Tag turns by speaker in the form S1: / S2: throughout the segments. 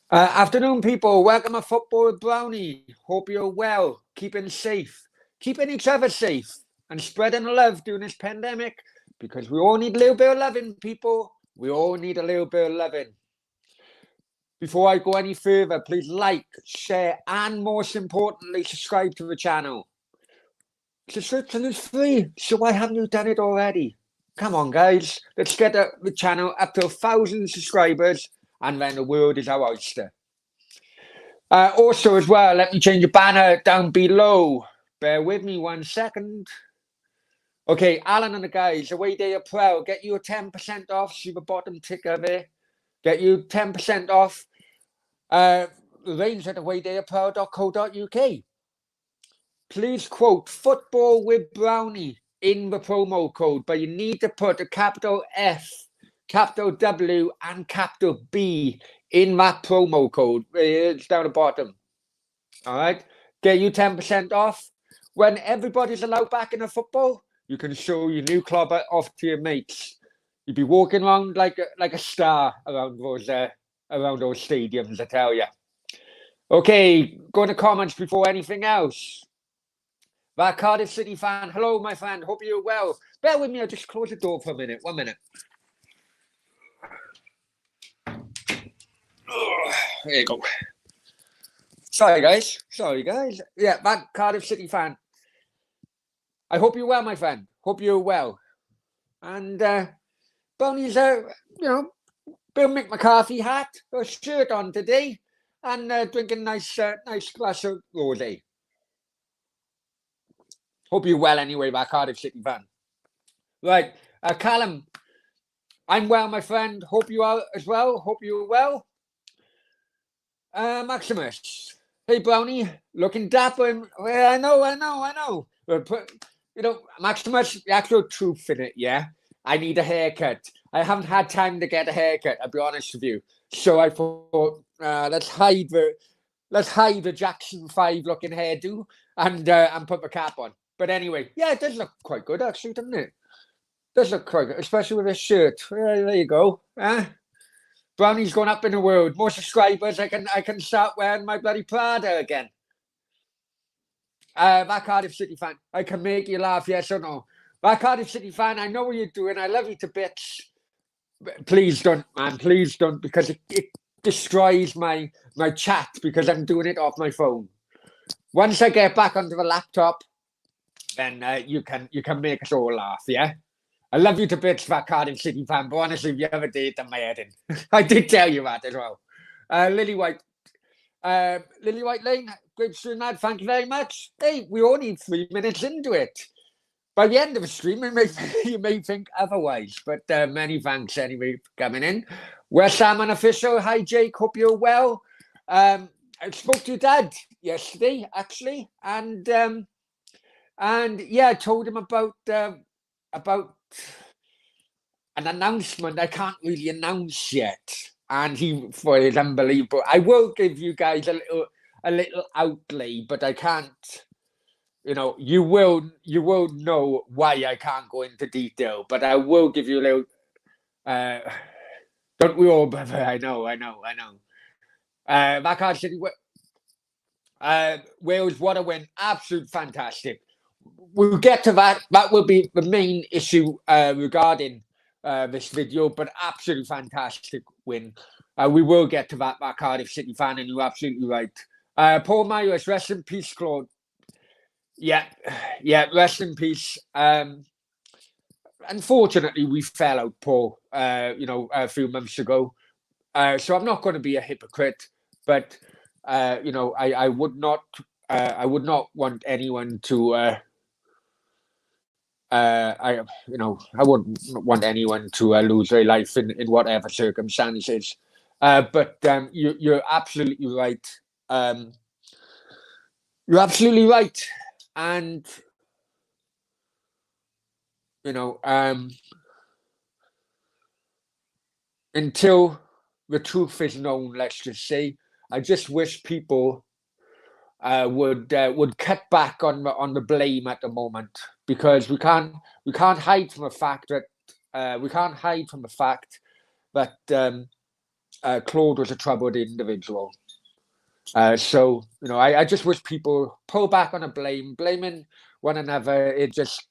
S1: Afternoon, people. Welcome to Football with Brownie. Hope you're well, keeping safe, keeping each other safe, and spreading love during this pandemic because we all need a little bit of loving, people. We all need a little bit of loving. Before I go any further, please like, share, and most importantly, subscribe to the channel. Subscription is free, so why haven't you done it already? Come on, guys. Let's get the channel up to 1,000 subscribers, and then the world is our oyster. Also, as well, let me change the banner down below. Bear with me 1 second. Okay, Alan and the guys, away day of Pro, get you a 10% off. See the bottom ticker there. Get you 10% off. Range at awaydayofpro.co.uk. Please quote football with Brownie in the promo code, but you need to put a capital F, capital W, and capital B in that promo code. It's down the bottom. All right. Get you 10% off. When everybody's allowed back in the football, you can show your new club off to your mates. You'd be walking around like a star around those stadiums, I tell you. Okay, go to comments before anything else. That Cardiff City fan, hello, my friend. Hope you're well. Bear with me. I'll just close the door for a minute. 1 minute. There you go. Sorry, guys. Yeah, that Cardiff City fan. I hope you're well, my friend. Hope you're well. And Brownie's, Bill McCarthy hat, a shirt on today, and drinking nice glass of rosé. Hope you're well anyway, that Cardiff City fan. Right, Callum, I'm well, my friend. Hope you are as well. Hope you're well. Maximus, hey Brownie, looking dapper. Well, I know. Maximus, the actual truth in it, yeah. I need a haircut. I haven't had time to get a haircut. I'll be honest with you. So I thought, let's hide the Jackson 5 looking hairdo and put the cap on. But anyway, yeah, it does look quite good actually, doesn't it? Does look quite good, especially with this shirt. There you go. Brownie's going up in the world. More subscribers, I can start wearing my bloody Prada again. That Cardiff City fan, I can make you laugh, yes or no? That Cardiff City fan, I know what you're doing. I love you to bits. Please don't, man. Please don't, because it destroys my chat because I'm doing it off my phone. Once I get back onto the laptop, then you can make us all laugh, yeah? I love you to bits, that Cardiff City fan, but honestly, the other day, done my head in. I did tell you that as well. Lily White Lane, great stream, lad. Thank you very much. Hey, we only 3 minutes into it. By the end of the stream, you may think otherwise, but many thanks anyway for coming in. West Ham unofficial. Hi, Jake. Hope you're well. I spoke to your dad yesterday, actually, and yeah, I told him about an announcement I can't really announce yet, and he thought it unbelievable. I will give you guys a little outlay, but I can't. You will know why I can't go into detail, but I will give you a little. Don't we all, brother? I know. Backyard City, Wales, what a win! Absolute fantastic. We'll get to that. That will be the main issue regarding this video, but absolutely fantastic win. We will get to that Cardiff City fan, and you're absolutely right. Paul Myers, rest in peace, Claude. Yeah, rest in peace. Unfortunately, we fell out, Paul, a few months ago. So I'm not going to be a hypocrite, but, I would not want anyone to, I wouldn't want anyone to lose their life in whatever circumstances. But you're absolutely right. You're absolutely right. And, until the truth is known, let's just say, I just wish people would cut back on the blame at the moment, because we can't hide from the fact that Claude was a troubled individual. So, I just wish people pull back on blaming one another. It just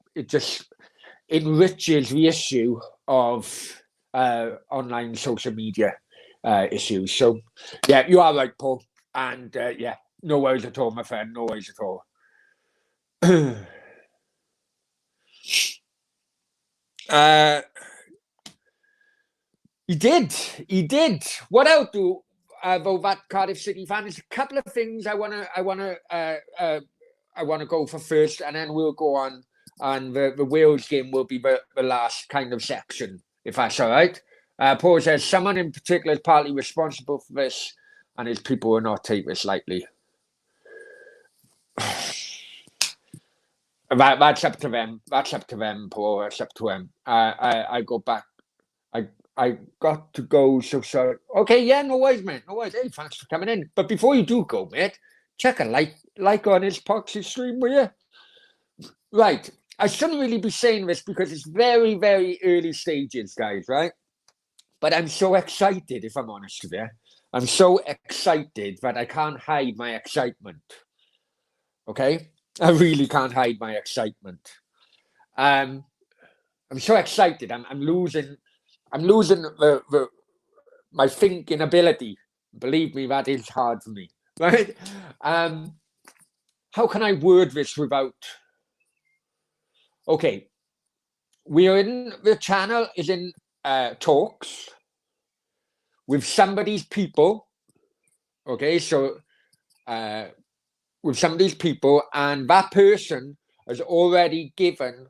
S1: enriches the issue of online social media issues. So, yeah, you are right, Paul. And yeah, no worries at all, my friend. No worries at all. He did. He did. What else do about that Cardiff City fan? There's a couple of things I wanna go for first, and then we'll go on. And the Wales game will be the last kind of section, if that's all right. Paul says someone in particular is partly responsible for this, and his people will not take this lightly. That's up to them. That's up to them, Paul. That's up to them. I go back. I got to go, so sorry. Okay, yeah, no worries, mate. No worries. Hey, thanks for coming in. But before you do go, mate, check a like on his Poxy stream, will you? Right. I shouldn't really be saying this because it's very, very early stages, guys, right? But I'm so excited, if I'm honest with you. I'm so excited that I can't hide my excitement. Okay? I really can't hide my excitement. I'm so excited. I'm losing my thinking ability. Believe me, that is hard for me. Right? How can I word this without? Okay, the channel is in talks with somebody's people. Okay, so with somebody's people, and that person has already given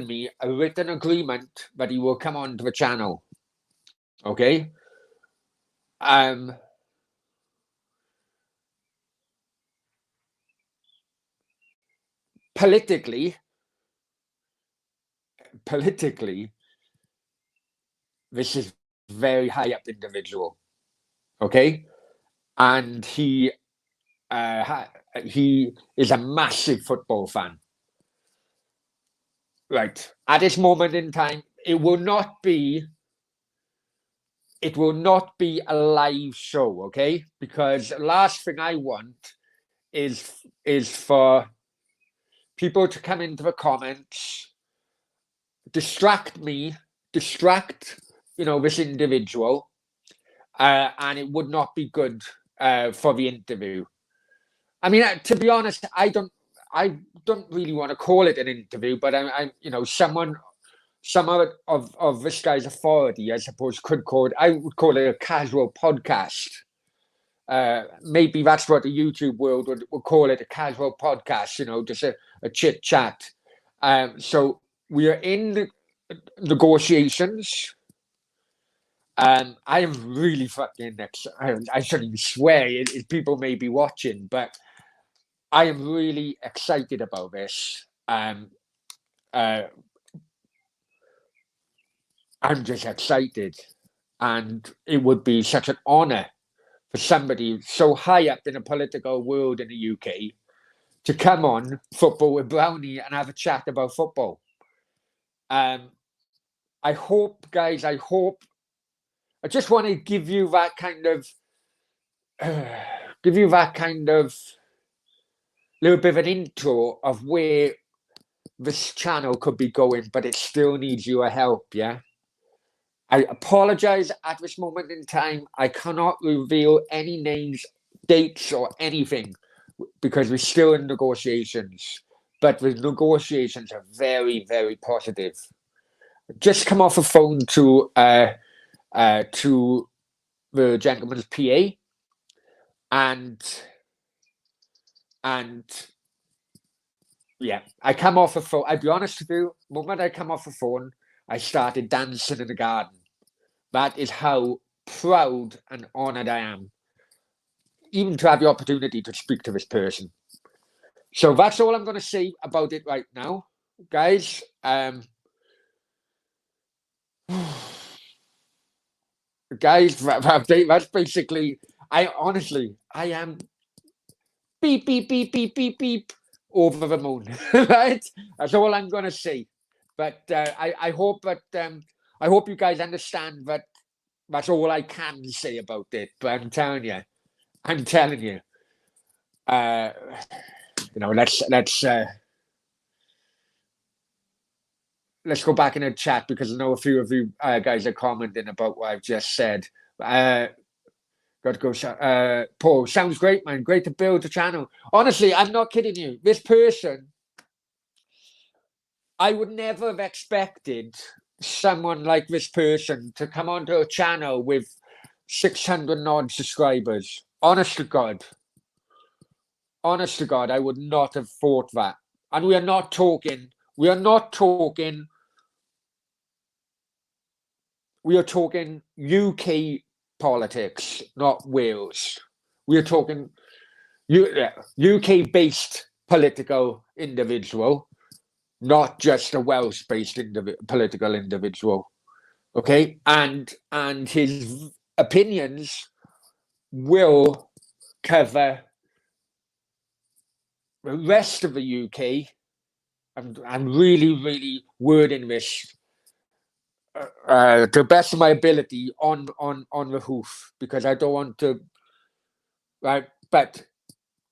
S1: me a written agreement that he will come on to the channel. Okay. Politically, this is very high up individual. Okay. And he is a massive football fan. Right. At this moment in time, it will not be a live show, okay? Because the last thing I want is for people to come into the comments, distract this individual, and it would not be good for the interview. I mean, to be honest, I don't really want to call it an interview, but I'm someone of this guy's authority, I suppose, I would call it a casual podcast. Maybe that's what the YouTube world would call it, a casual podcast, just a chit chat. So we are in the negotiations. I am really fucking I shouldn't even swear, people may be watching, but I am really excited about this. I'm just excited, and it would be such an honor for somebody so high up in the political world in the UK to come on Football with Brownie and have a chat about football. I hope, guys, I just want to give you that kind of little bit of an intro of where this channel could be going, but it still needs your help, yeah? I apologize at this moment in time. I cannot reveal any names, dates, or anything because we're still in negotiations. But the negotiations are very, very positive. Just come off a phone to the gentleman's PA, and yeah, I come off a phone. I'll be honest with you. The moment I come off the phone, I started dancing in the garden. That is how proud and honoured I am, even to have the opportunity to speak to this person. So that's all I'm going to say about it right now, guys. Guys, that's basically. I am beep beep beep beep beep beep. over the moon, right? That's all I'm going to say. But I hope that I hope you guys understand that that's all I can say about it. But I'm telling you, let's go back in the chat because I know a few of you guys are commenting about what I've just said. Got to go. Paul, sounds great, man. Great to build a channel. Honestly, I'm not kidding you. This person, I would never have expected someone like this person to come onto a channel with 600 odd subscribers. Honest to God, I would not have thought that. And we are not talking. We are talking UK politics, not Wales. We are talking UK-based political individual, not just a Welsh-based political individual. Okay, and his opinions will cover the rest of the UK. I'm really wording this to the best of my ability on the hoof because I don't want to. Right, but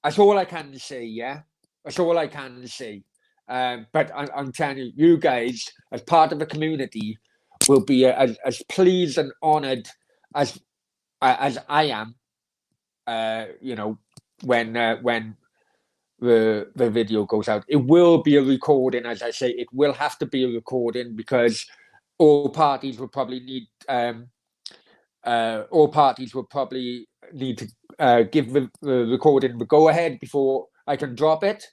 S1: that's all I can say. Yeah, that's all I can say. But I'm telling you, you guys, as part of the community, will be as pleased and honoured as I am. When the video goes out, it will be a recording. As I say, it will have to be a recording because all parties will probably need to give the recording the go ahead before I can drop it.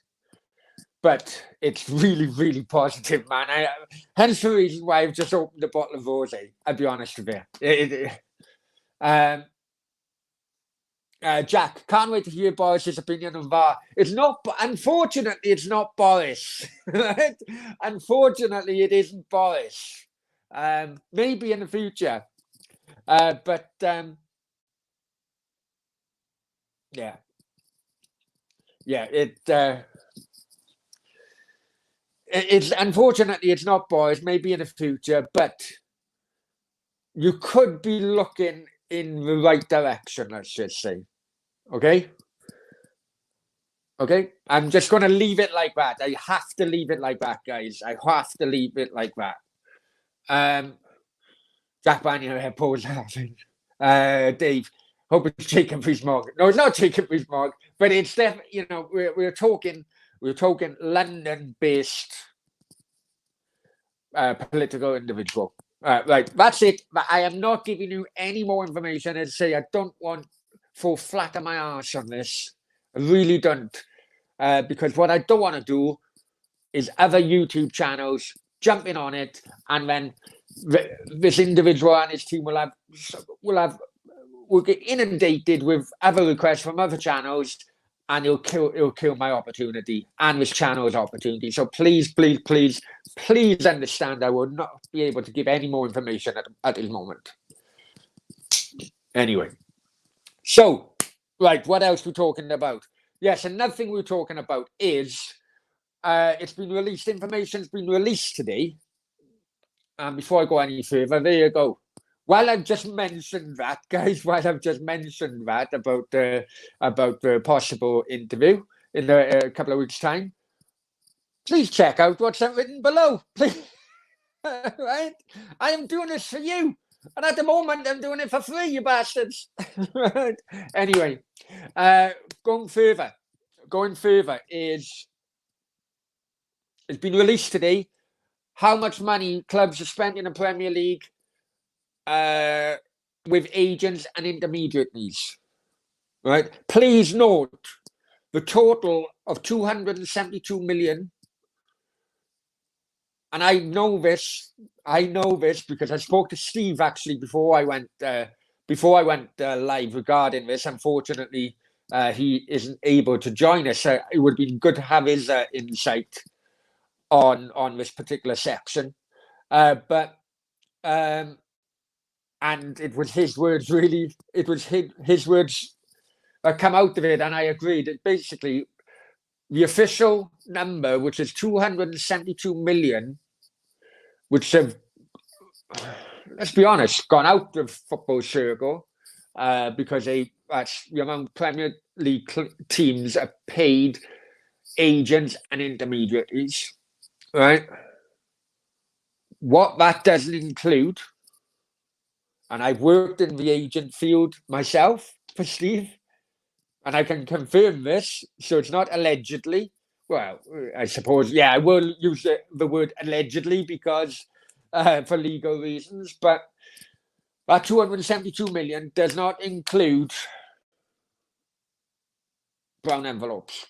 S1: But it's really positive, man. Hence the reason why I've just opened a bottle of rosé. I'll be honest with you. Jack, can't wait to hear Boris's opinion on VAR. Unfortunately, it's not Boris. Right? Unfortunately, it isn't Boris. Maybe in the future. But it's unfortunately it's not Boris. Maybe in the future, but you could be looking in the right direction, let's just say. Okay? I'm just going to leave it like that. I have to leave it like that, guys. I have to leave it like that. Jack Bannier, Paul's laughing. Dave, hope it's Jacob Rees-Mogg. No, it's not Jacob Rees-Mogg, but it's definitely, we're talking London-based political individual. Right, that's it. I am not giving you any more information. As I say, I don't want to fall flat on my arse on this. I really don't. Because what I don't want to do is other YouTube channels jumping on it, and then this individual and his team will get inundated with other requests from other channels, and it'll kill my opportunity and this channel's opportunity. So please understand I will not be able to give any more information at this moment. Anyway, so right, what else we're talking about? Yes, another thing we're talking about is it's been released. Information's been released today. And before I go any further, there you go. While I've just mentioned that, guys, about the possible interview in a couple of weeks' time, please check out what's written below. Please. Right? I am doing this for you. And at the moment, I'm doing it for free, you bastards. Right? Anyway, going further is it's been released today how much money clubs have spent in the Premier League with agents and intermediaries. Right? Please note the total of 272 million. And I know this because I spoke to Steve actually before I went live regarding this. Unfortunately, he isn't able to join us. It would be good to have his insight on this particular section. And it was his words, really. It was his words that come out of it, and I agreed. It basically, the official number, which is 272 million, which have, let's be honest, gone out of football circle because that's the amount Premier League teams are paid agents and intermediaries, right? What that doesn't include, and I've worked in the agent field myself for Steve, and I can confirm this, so it's not allegedly. Well, I suppose, yeah, I will use the word allegedly because for legal reasons, but that 272 million does not include brown envelopes.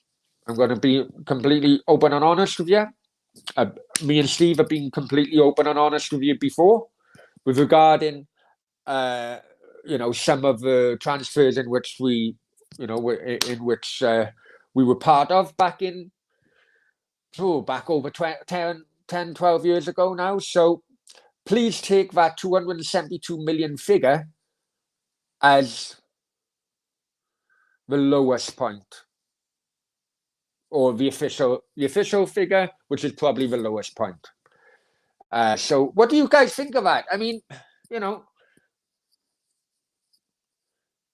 S1: I'm going to be completely open and honest with you. Me and Steve have been completely open and honest with you before with regarding, some of the transfers in which we were part of back over 10, 12 years ago now. So please take that 272 million figure as the lowest point, or the official figure, which is probably the lowest point. So what do you guys think of that? I mean,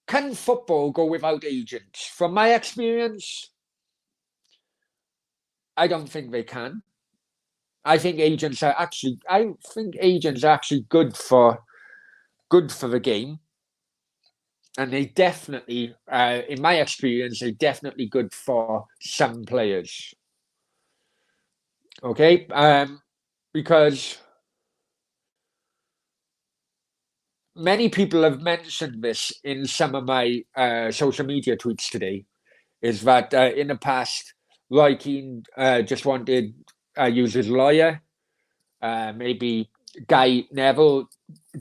S1: can football go without agents? From my experience, I don't think they can. I think agents are actually good for the game. And they definitely, in my experience, they're definitely good for some players. Okay? Because many people have mentioned this in some of my social media tweets today, is that in the past, Roy Keane just wanted to use his lawyer. Maybe Guy Neville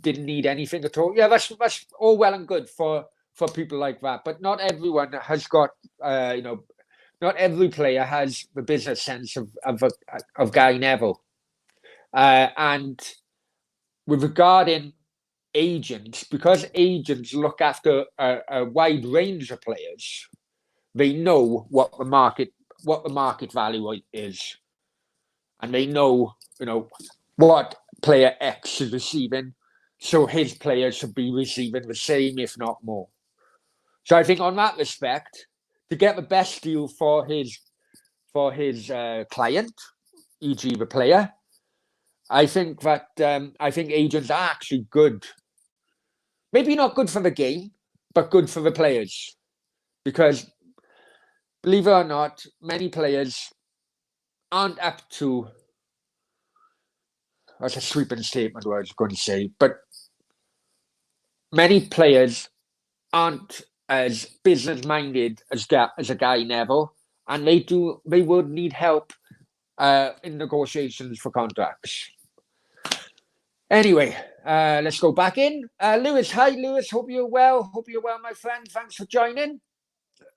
S1: didn't need anything at all. Yeah, that's all well and good for people like that. But not everyone has got, not every player has the business sense of Guy Neville. And with regarding agents, because agents look after a wide range of players, they know what the market value is, and they know what player X is receiving, so his players should be receiving the same, if not more. So I think on that respect, to get the best deal for his client, e.g. the player, I think that agents are actually good. Maybe not good for the game, but good for the players. Because, believe it or not, many players aren't up to... That's a sweeping statement what I was going to say. But many players aren't as business-minded as a Guy Neville. And they would need help in negotiations for contracts. Anyway, let's go back in. Lewis, hi Lewis, hope you're well. Hope you're well, my friend. Thanks for joining.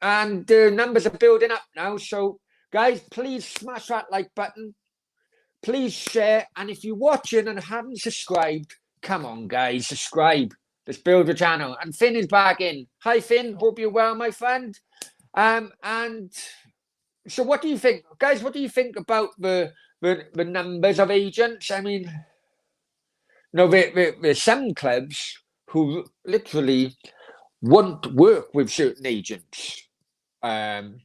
S1: And the numbers are building up now. So, guys, please smash that like button. Please share. And if you're watching and haven't subscribed, come on, guys, subscribe. Let's build the channel. And Finn is back in. Hi, Finn. Hope you're well, my friend. And so what do you think? Guys, what do you think about the numbers of agents? I mean... No, there's some clubs who literally won't work with certain agents. And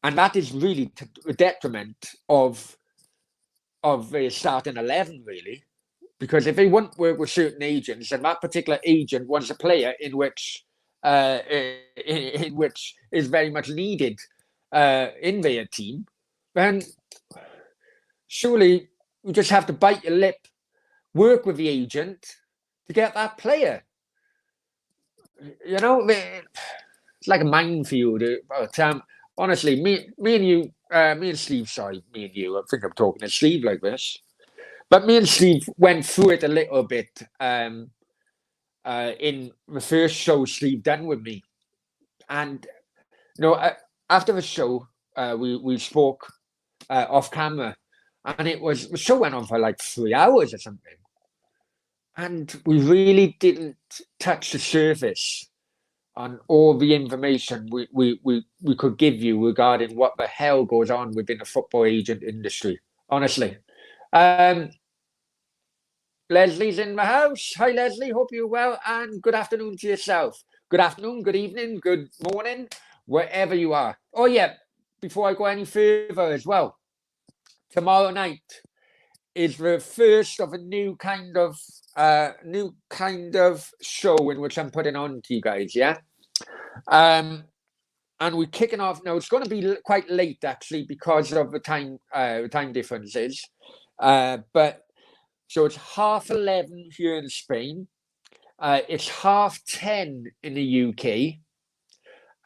S1: that is really to the detriment of their starting 11, really. Because if they won't work with certain agents, and that particular agent wants a player in which is very much needed in their team, then surely you just have to bite your lip, work with the agent to get that player. It's like a minefield. But honestly, me and Steve, sorry, me and you, I think I'm talking to Steve like this. But me and Steve went through it a little bit in the first show Steve done with me. And, after the show, we spoke off camera. And the show went on for like 3 hours or something. And we really didn't touch the surface on all the information we could give you regarding what the hell goes on within the football agent industry. Honestly. Leslie's in the house. Hi, Leslie. Hope you're well, and good afternoon to yourself. Good afternoon, good evening, good morning, wherever you are. Oh, yeah, before I go any further as well, tomorrow night is the first of a new kind of show in which I'm putting on to you guys, yeah? And we're kicking off now. It's going to be quite late, actually, because of the time differences. But so it's 11:30 here in Spain. It's 10:30 in the UK.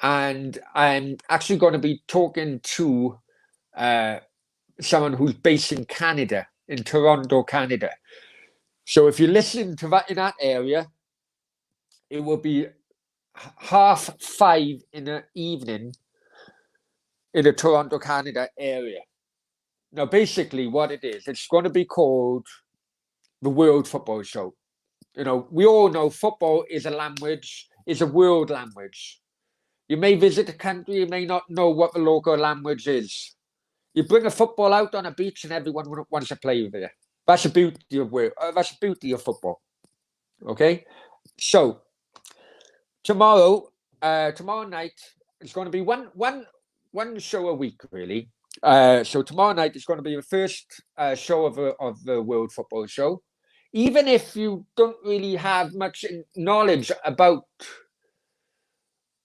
S1: And I'm actually going to be talking to someone who's based in Canada, in Toronto, Canada. So if you're listening to that in that area, it will be 5:30 in the evening in the Toronto, Canada area. Now, basically what it is, it's going to be called the World Football Show. You know, we all know football is a language, is a world language. You may visit a country, you may not know what the local language is. You bring a football out on a beach and everyone wants to play with it. That's the beauty of that's the beauty of football. Okay, so tomorrow night is going to be one show a week, really. So tomorrow night is going to be the first show of the World Football Show. Even if you don't really have much knowledge about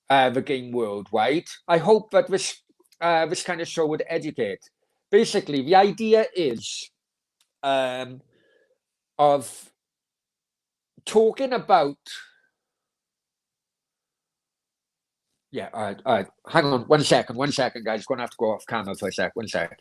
S1: the game worldwide, I hope that this kind of show would educate. Basically, the idea is of talking about. Yeah, all right. Hang on, one second, guys. Going to have to go off camera for a sec. 1 sec.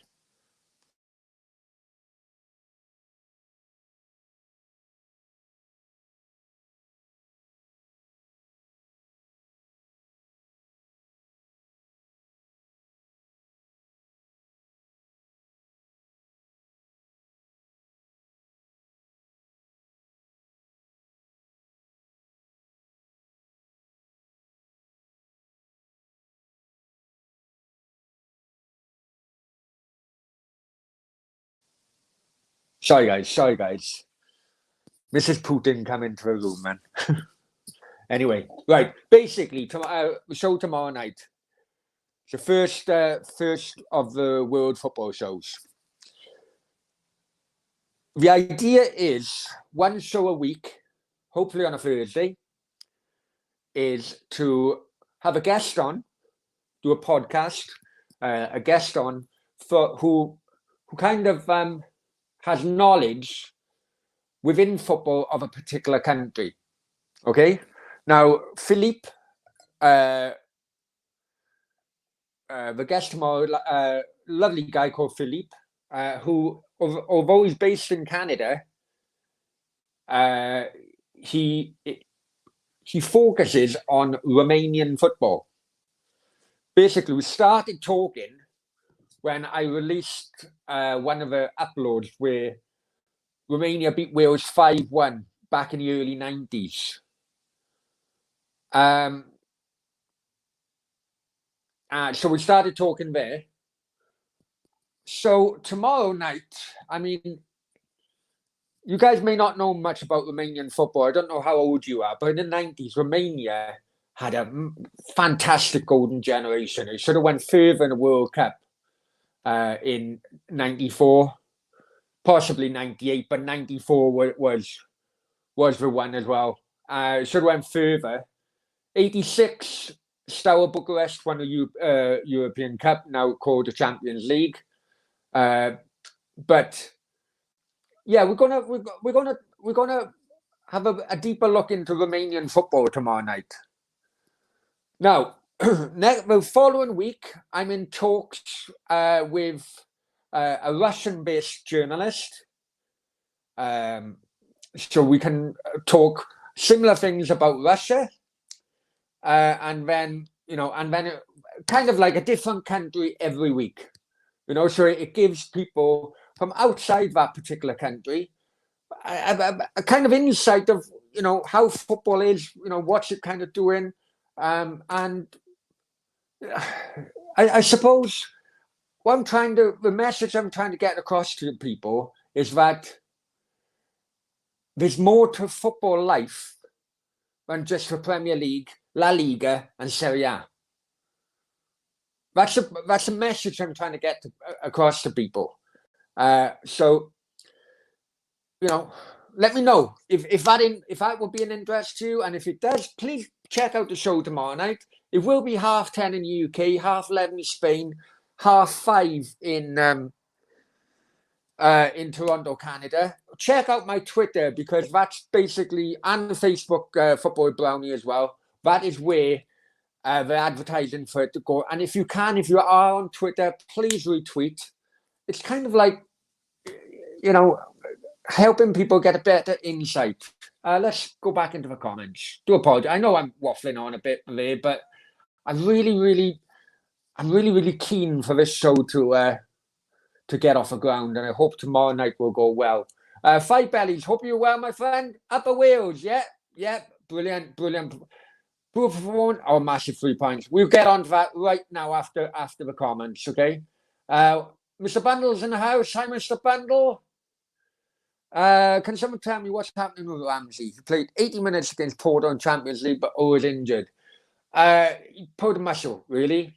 S1: Sorry, guys. Mrs. Putin come into the room, man. Anyway, right. Basically, show tomorrow night. It's the first of the World Football shows. The idea is one show a week, hopefully on a Thursday, is to have a guest on, do a podcast, a guest on for who kind of has knowledge within football of a particular country. Okay, now Philippe, the guest tomorrow, lovely guy called Philippe, who, although he's based in Canada, he focuses on Romanian football. Basically, we started talking when I released one of the uploads where Romania beat Wales 5-1 back in the early 90s. So we started talking there. So tomorrow night, I mean, you guys may not know much about Romanian football. I don't know how old you are, but in the 90s, Romania had a fantastic golden generation. It should have went further in the World Cup in 94, possibly 98, but 94 was the one as well. It should have went further. 86, Steaua Bucharest won the European Cup, now called the Champions League. But yeah, we're gonna have a deeper look into Romanian football tomorrow night. Now, the following week, I'm in talks with a Russian-based journalist, so we can talk similar things about Russia, and then kind of like a different country every week. So it gives people from outside that particular country a kind of insight of how football is, what's it kind of doing, And I suppose the message I'm trying to get across to people is that there's more to football life than just the Premier League, La Liga, and Serie A. That's a message I'm trying to get across to people. So, let me know if that would be an interest to you, and if it does, please check out the show tomorrow night. It will be 10:30 in the UK, 11:30 in Spain, 5:30 in Toronto, Canada. Check out my Twitter, because that's basically, and Facebook, Football Brownie as well. That is where they're advertising for it to go. And if you are on Twitter, please retweet. It's kind of like, helping people get a better insight. Let's go back into the comments. Do apologize. I know I'm waffling on a bit there, but I'm really keen for this show to get off the ground, and I hope tomorrow night will go well. Five Bellies, hope you're well, my friend. Upper Wales, yeah, brilliant. Poor performance. Oh, massive 3 points. We'll get on to that right now after the comments, okay? Mr. Bundle's in the house. Hi, Mr. Bundle. Can someone tell me what's happening with Ramsey? He played 80 minutes against Porto in Champions League, but was injured. He pulled a muscle, really.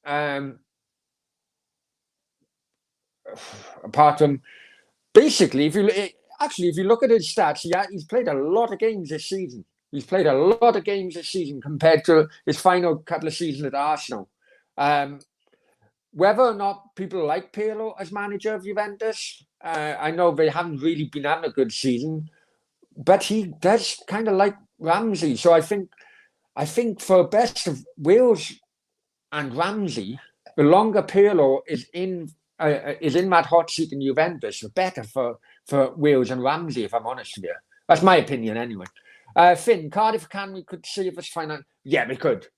S1: Apart from, basically, if you look at his stats, he's played a lot of games this season. Compared to his final couple of seasons at Arsenal. Whether or not people like Pirlo as manager of Juventus, I know they haven't really been having a good season, but he does kind of like Ramsey. So I think for best of Wales and Ramsey, the longer Pirlo is in that hot seat in Juventus, the better for Wales and Ramsey, if I'm honest with you. That's my opinion anyway. Finn, Cardiff we could see if it's final. Yeah, they could.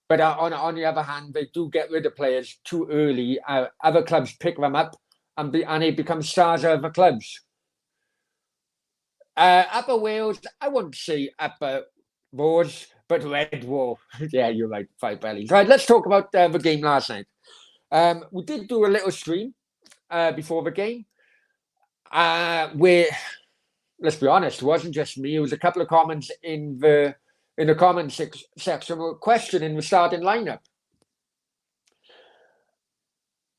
S1: But on the other hand, they do get rid of players too early. Other clubs pick them up, and they become stars of other clubs. Upper Wales, I wouldn't say Upper Wars, but Red War. Yeah, you're right, Five Bellies. Right, let's talk about the game last night. We did do a little stream before the game, where, let's be honest, it wasn't just me. It was a couple of comments in the comment section were questioning the starting lineup.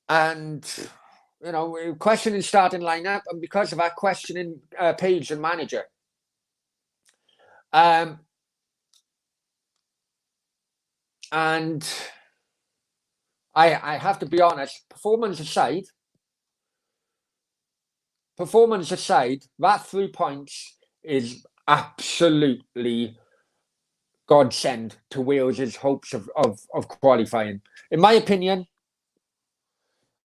S1: And, questioning starting lineup, and because of that, questioning Page and manager. And I have to be honest, performance aside, that 3 points is absolutely godsend to Wales's hopes of qualifying. In my opinion,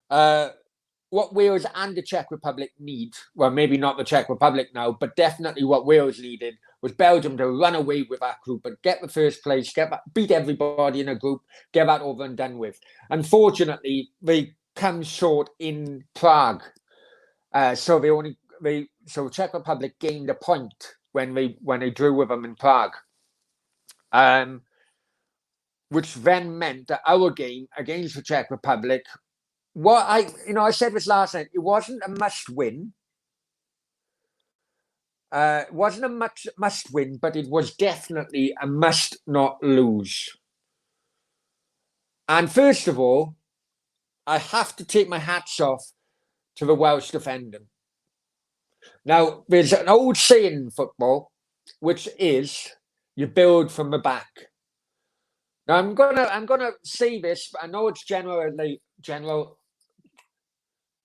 S1: what Wales and the Czech Republic need, well, maybe not the Czech Republic now, but definitely what Wales needed was Belgium to run away with that group and get the first place, beat everybody in a group, get that over and done with. Unfortunately, they come short in Prague. So Czech Republic gained a point when they drew with them in Prague. Which then meant that our game against the Czech Republic, I said this last night, it wasn't a must-win. It wasn't a must-win, but it was definitely a must-not-lose. And first of all, I have to take my hats off to the Welsh defender. Now, there's an old saying in football, which is, you build from the back. Now, I'm gonna say this, but I know it's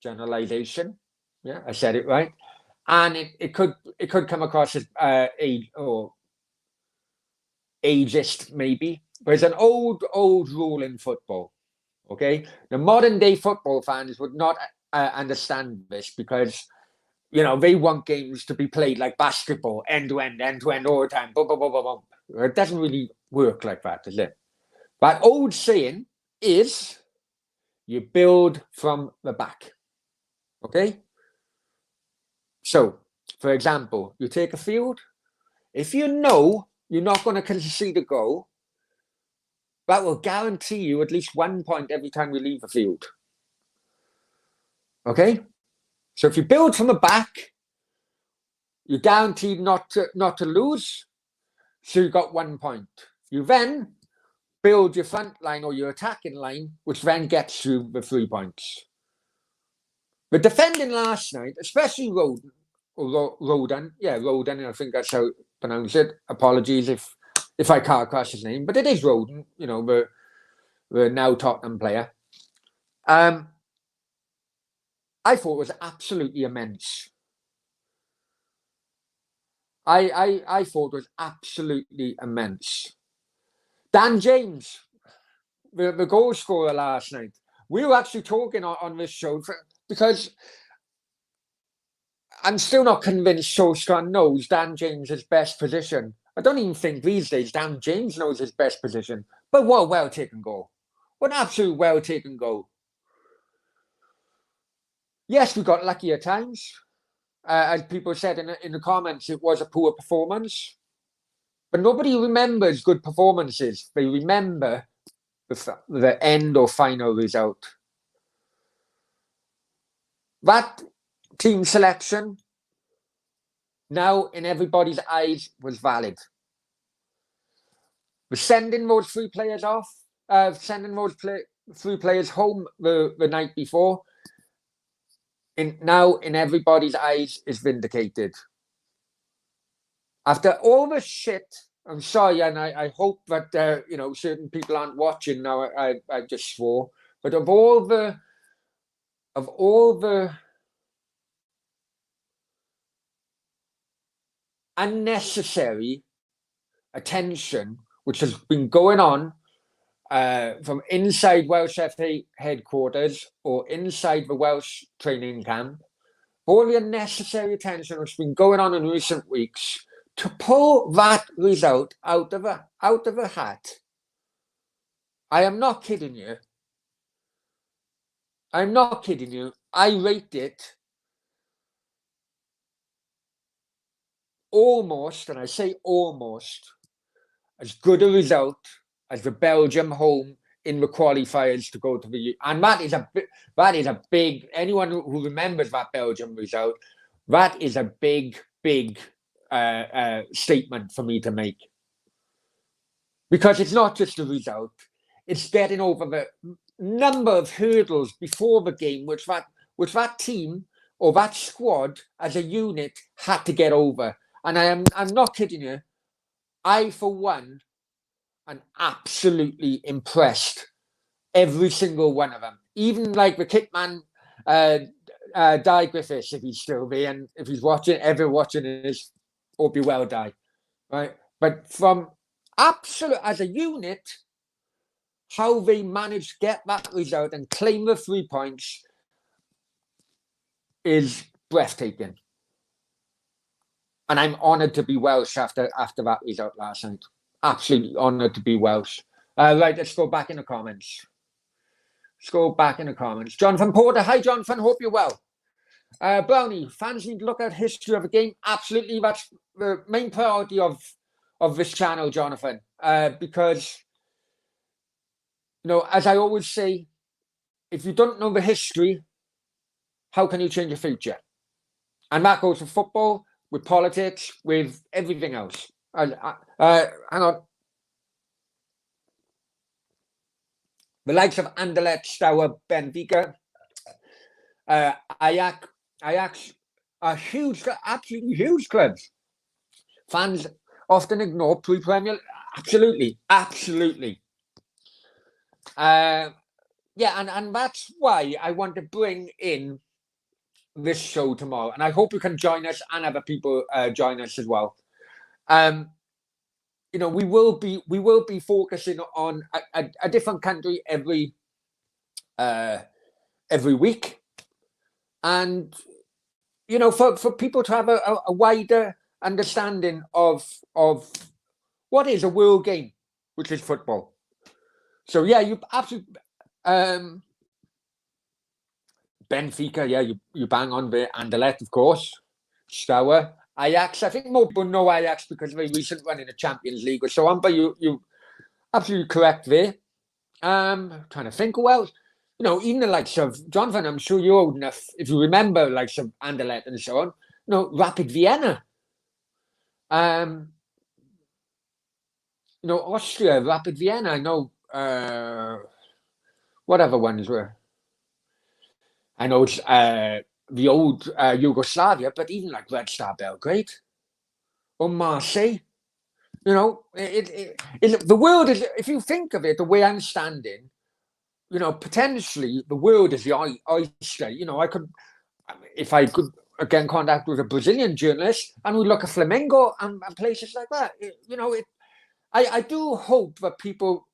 S1: generalization. Yeah, I said it right. And it could come across as ageist, maybe. But it's an old rule in football. Okay, the modern day football fans would not understand this, because they want games to be played like basketball, end to end all the time. Boom, boom, boom, boom, boom. It doesn't really work like that, does it? That old saying is, you build from the back. Okay? So, for example, you take a field. If you know you're not going to concede a goal, that will guarantee you at least 1 point every time you leave the field. Okay? So if you build from the back, you're guaranteed not to lose. So you got 1 point. You then build your front line or your attacking line, which then gets you the 3 points. The defending last night, especially Roden, I think that's how you pronounce it. Apologies if I can't cross his name, but it is Roden, the now Tottenham player. I thought it was absolutely immense. I thought it was absolutely immense. Dan James, the goal scorer last night. We were actually talking on this show because I'm still not convinced Solskjaer knows Dan James' best position. I don't even think these days Dan James knows his best position. But what a well-taken goal. What an absolute well-taken goal. Yes, we got lucky at times. As people said in the comments, it was a poor performance. But nobody remembers good performances. They remember the end or final result. That team selection, now in everybody's eyes, was valid. We're sending those 3 players off, sending those 3 players home the night before, now in everybody's eyes is vindicated. After all the shit, I'm sorry, and I hope that certain people aren't watching now. I just swore, but of all the unnecessary attention which has been going on from inside Welsh FA headquarters or inside the Welsh training camp, all the unnecessary attention which has been going on in recent weeks, to pull that result out of a hat. I am not kidding you. I'm not kidding you. I rate it almost, and I say almost, as good a result as the Belgium home in the qualifiers to go to the... And that is a big... Anyone who remembers that Belgium result, that is a big statement for me to make. Because it's not just a result, it's getting over the number of hurdles before the game which that team or that squad as a unit had to get over. And I'm not kidding you. I, for one, am absolutely impressed. Every single one of them. Even like the kitman, Di Griffiths, if he's still there, and if he's ever watching this, hope you well, Di. Right? But from absolute, as a unit, how they managed to get that result and claim the 3 points is breathtaking. And I'm honoured to be Welsh after that result last night. Absolutely honoured to be Welsh. Right, let's go back in the comments. Jonathan Porter. Hi, Jonathan. Hope you're well. Brownie, fans need to look at history of the game. Absolutely. That's the main priority of this channel, Jonathan. Because, as I always say, if you don't know the history, how can you change your future? And that goes for football, with politics, with everything else. Hang on. The likes of Anderlecht, Stour, Benfica, Ajax are huge, absolutely huge clubs. Fans often ignore pre-Premier. Absolutely. And that's why I want to bring in this show tomorrow, and I hope you can join us and other people join us as well. We will be focusing on a different country every week, and for people to have a wider understanding of what is a world game, which is football. So yeah, you absolutely. Benfica, yeah, you bang on there. Anderlecht, of course. Stour, Ajax. I think more people know Ajax because of a recent run in the Champions League or so on. But absolutely correct there. Trying to think who else. Even the likes of Jonathan, I'm sure you're old enough, if you remember likes of Anderlecht and so on, Rapid Vienna. Austria, Rapid Vienna, I know what other ones were. I know it's the old Yugoslavia, but even like Red Star Belgrade or Marseille. The world is, if you think of it, the way I'm standing, potentially the world is the oyster. If I could get in contact with a Brazilian journalist and we look at Flamengo and places like that, I do hope that people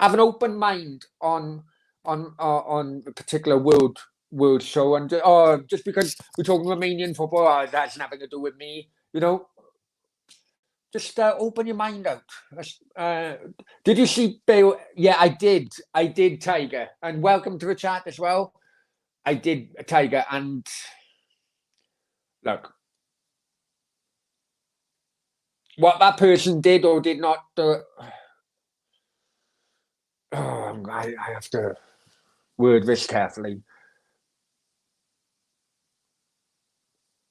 S1: have an open mind on a particular world show, and just because we're talking Romanian football, that has nothing to do with me. Just open your mind out. Did you see Bale? Yeah, I did. I did, Tiger. And welcome to the chat as well. I did, Tiger. And look, what that person did or did not do. I have to word this carefully.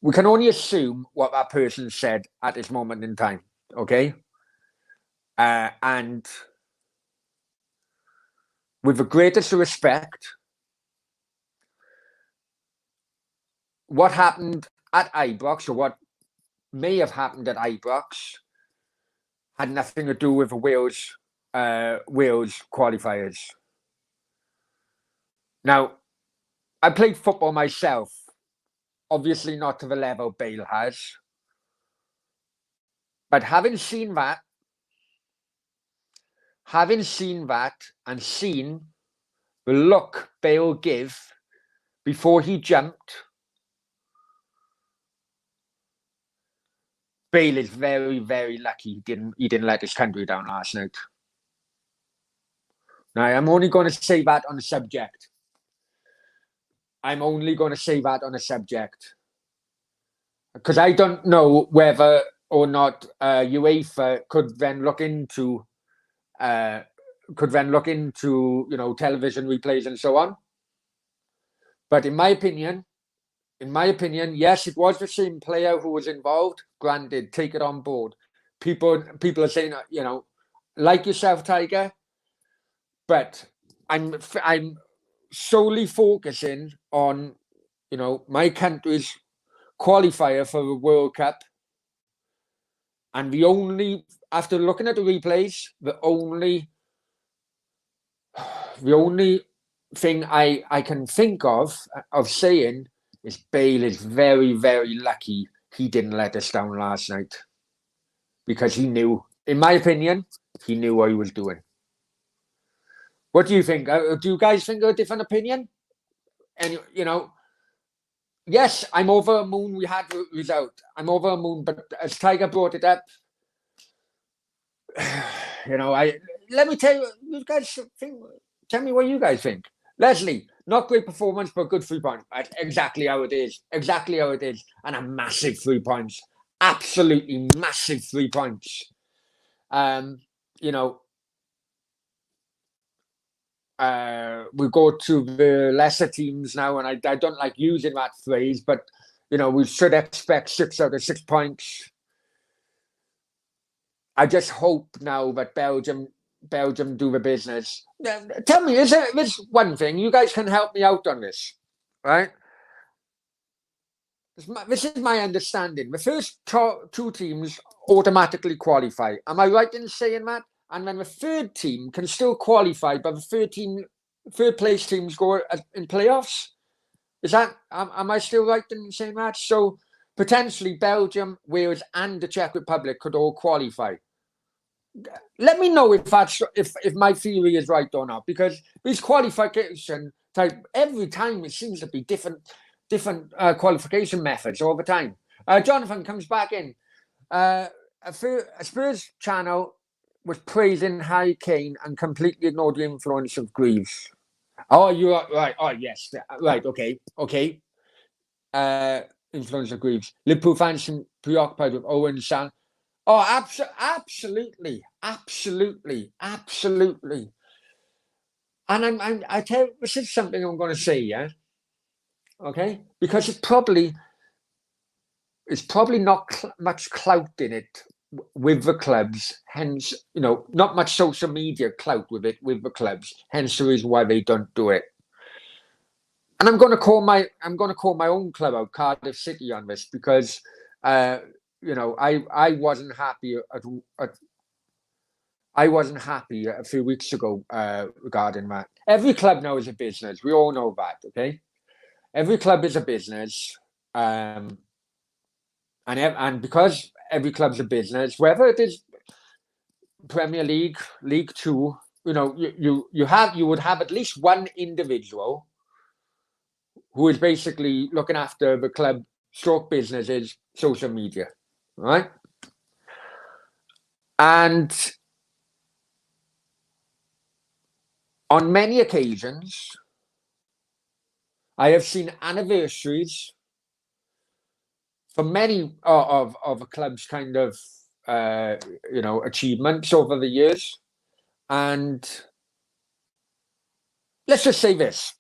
S1: We can only assume what that person said at this moment in time, okay? And with the greatest respect, what happened at Ibrox, or what may have happened at Ibrox, had nothing to do with the Wales qualifiers. Now, I played football myself, obviously not to the level Bale has, but having seen that and seen the look Bale give before he jumped, Bale is very, very lucky he didn't let his country down last night. Now, I'm only going to say that on the subject. Because I don't know whether or not UEFA could then look into television replays and so on. But in my opinion, yes, it was the same player who was involved. Granted, take it on board. People are saying, like yourself, Tiger. But I'm solely focusing on, my country's qualifier for the World Cup. And after looking at the replays, the only thing I can think of saying is Bale is very, very lucky he didn't let us down last night, because he knew, in my opinion, he knew what he was doing. What do you think? Do you guys think of a different opinion? And, yes, I'm over the moon we had the result. I'm over the moon, but as Tiger brought it up, let me tell you guys think. Tell me what you guys think. Leslie, not great performance, but good 3 points. That's exactly how it is. And a massive 3 points. Absolutely massive 3 points. We go to the lesser teams now, and I don't like using that phrase, but, we should expect 6 out of 6 points. I just hope now that Belgium do the business. Tell me, is there this one thing? You guys can help me out on this, right? This is my understanding. The first two teams automatically qualify. Am I right in saying that? And then the third team can still qualify, but the third place teams go in playoffs. Is that? Am I still right in saying that? So potentially Belgium, Wales, and the Czech Republic could all qualify. Let me know if my theory is right or not, because these qualification type, every time it seems to be different qualification methods all the time. Jonathan comes back in. A Spurs channel was praising Harry Kane and completely ignored the influence of Greaves. Oh, you are right. Oh, yes, right. Okay. Influence of Greaves. Liverpool fans preoccupied with Owen San. Oh, absolutely, absolutely, absolutely. And I tell you, this is something I'm going to say, yeah, okay, because it's probably not much clout in it with the clubs. Hence, not much social media clout with it with the clubs. Hence, the reason why they don't do it. And I'm going to call my own club out, Cardiff City, on this because, I wasn't happy I wasn't happy a few weeks ago regarding that. Every club now is a business. We all know that, okay? Every club is a business, and because every club's a business, whether it is Premier League, League Two, you would have at least one individual who is basically looking after the club stroke businesses, social media, right? And on many occasions, I have seen anniversaries for many of a club's kind of achievements over the years. And let's just say this.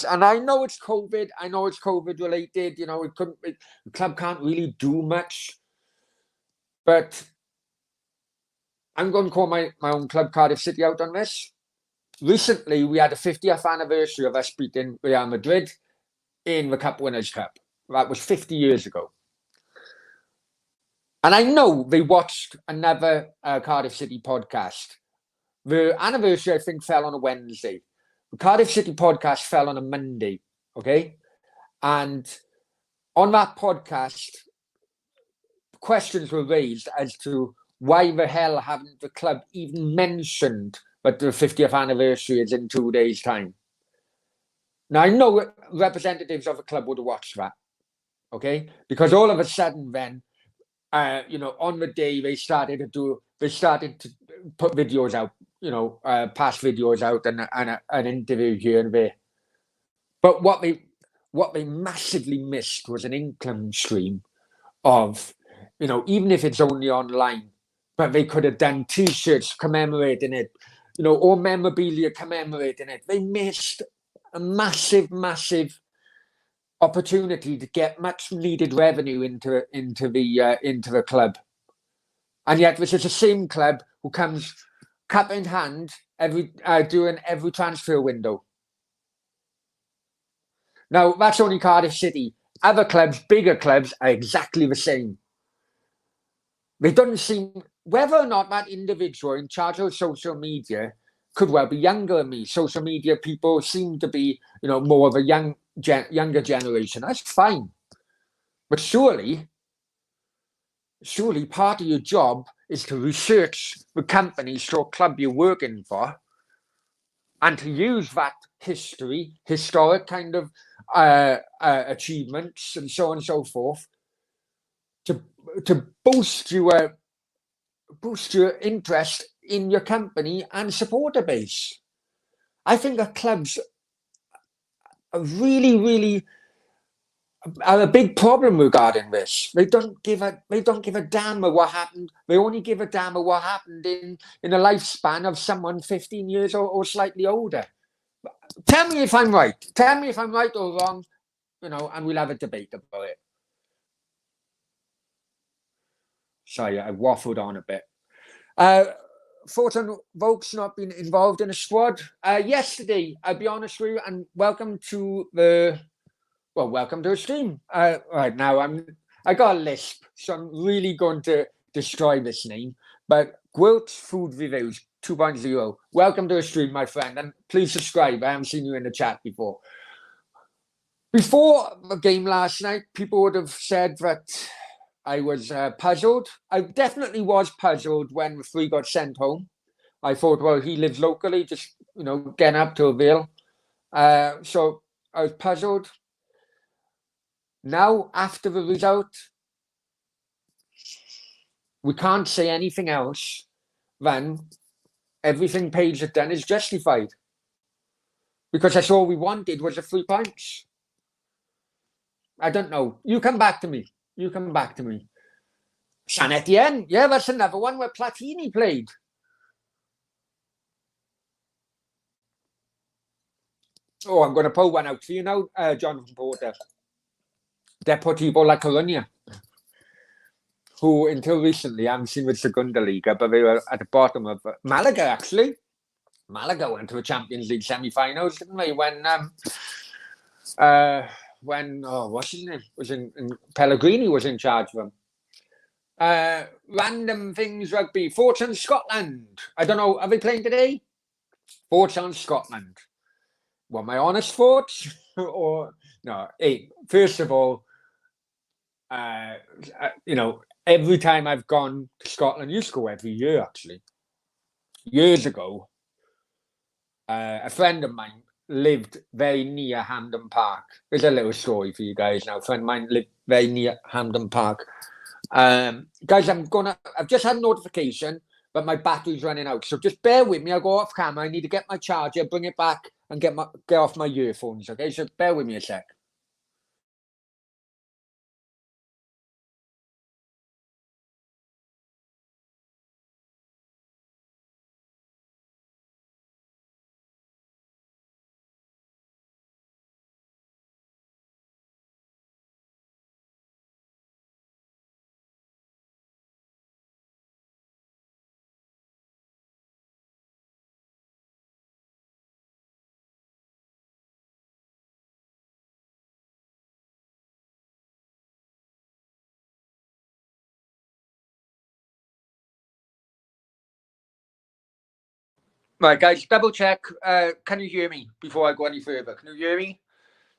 S1: And I know it's COVID. I know it's COVID related. The club can't really do much. But I'm going to call my own club, Cardiff City, out on this. Recently, we had the 50th anniversary of us beating Real Madrid in the Cup Winners' Cup. That was 50 years ago. And I know they watched another Cardiff City podcast. The anniversary, I think, fell on a Wednesday. The Cardiff City podcast fell on a Monday, okay? And on that podcast, questions were raised as to why the hell haven't the club even mentioned that the 50th anniversary is in 2 days' time? Now, I know representatives of the club would have watched that, okay? Because all of a sudden then, on the day they started to put videos out, past videos out and an interview here and there. But what they massively missed was an income stream of, even if it's only online, but they could have done T-shirts commemorating it, or memorabilia commemorating it. They missed a massive, massive opportunity to get much needed revenue into the club. And yet this is the same club who comes cup in hand during every transfer window. Now, that's only Cardiff City. Other clubs, bigger clubs, are exactly the same. They don't seem, whether or not that individual in charge of social media could well be younger than me. Social media people seem to be, more of a younger generation. That's fine. But surely part of your job is to research the company or club you're working for and to use that historic kind of achievements and so on and so forth to boost your interest in your company and supporter base. I think that clubs are really, really are a big problem regarding this. They don't give a damn of what happened. They only give a damn of what happened in a lifespan of someone 15 years or slightly older. Tell me if I'm right. Tell me if I'm right or wrong, and we'll have a debate about it. Sorry, I waffled on a bit. Thoughts on Volk's not being involved in a squad? Yesterday, I'll be honest with you, and welcome to the stream. Right now, I got a lisp, so I'm really going to destroy this name. But Gwilt's Food Reviews 2.0. Welcome to the stream, my friend, and please subscribe. I haven't seen you in the chat before. Before the game last night, people would have said that I was puzzled. I definitely was puzzled when the three got sent home. I thought, well, he lives locally, just, getting up to a Vale. So I was puzzled. Now, after the result, we can't say anything else than everything Page had done is justified. Because that's all we wanted was the 3 points. I don't know. You come back to me. San Etienne, yeah, that's another one where Platini played. Oh, I'm going to pull one out for you now, Jonathan Porter. Deportivo La Coruña, who until recently I haven't seen with Segunda Liga, but they were at the bottom of Malaga, actually. Malaga went to the Champions League semi-finals, didn't they? When what's his name? Was in Pellegrini was in charge of them. Random things rugby. Thoughts on Scotland. I don't know. Are they playing today? Thoughts on Scotland. Well, my honest thoughts, or no? Hey, first of all, every time I've gone to Scotland, I used to go every year actually. Years ago, a friend of mine lived very near Hampden Park. There's a little story for you guys now. A friend of mine lived very near Hampden Park. Guys, I've just had a notification, but my battery's running out. So just bear with me. I'll go off camera. I need to get my charger, bring it back, and get off my earphones. Okay, so bear with me a sec. Right, guys, double check. Can you hear me before I go any further? Can you hear me?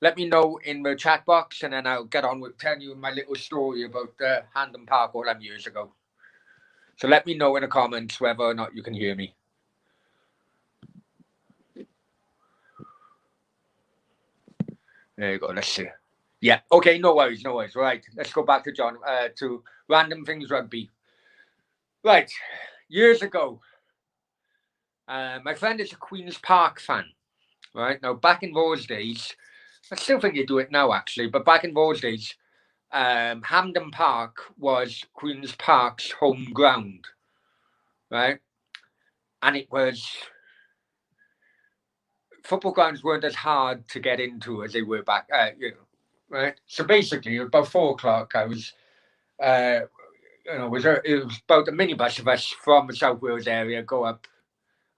S1: Let me know in the chat box, and then I'll get on with telling you my little story about Hampden Park all them years ago. So let me know in the comments whether or not you can hear me. There you go. Let's see. Yeah. Okay. No worries. Right. Let's go back to John. To random things rugby. Right. Years ago, my friend is a Queen's Park fan. Right now, back in those days, I still think you do it now, actually. But back in those days, Hampden Park was Queen's Park's home ground. Right, and it was. Football grounds weren't as hard to get into as they were back, right? So basically, about 4:00, I was, it was about a minibus of us from the South Wales area go up,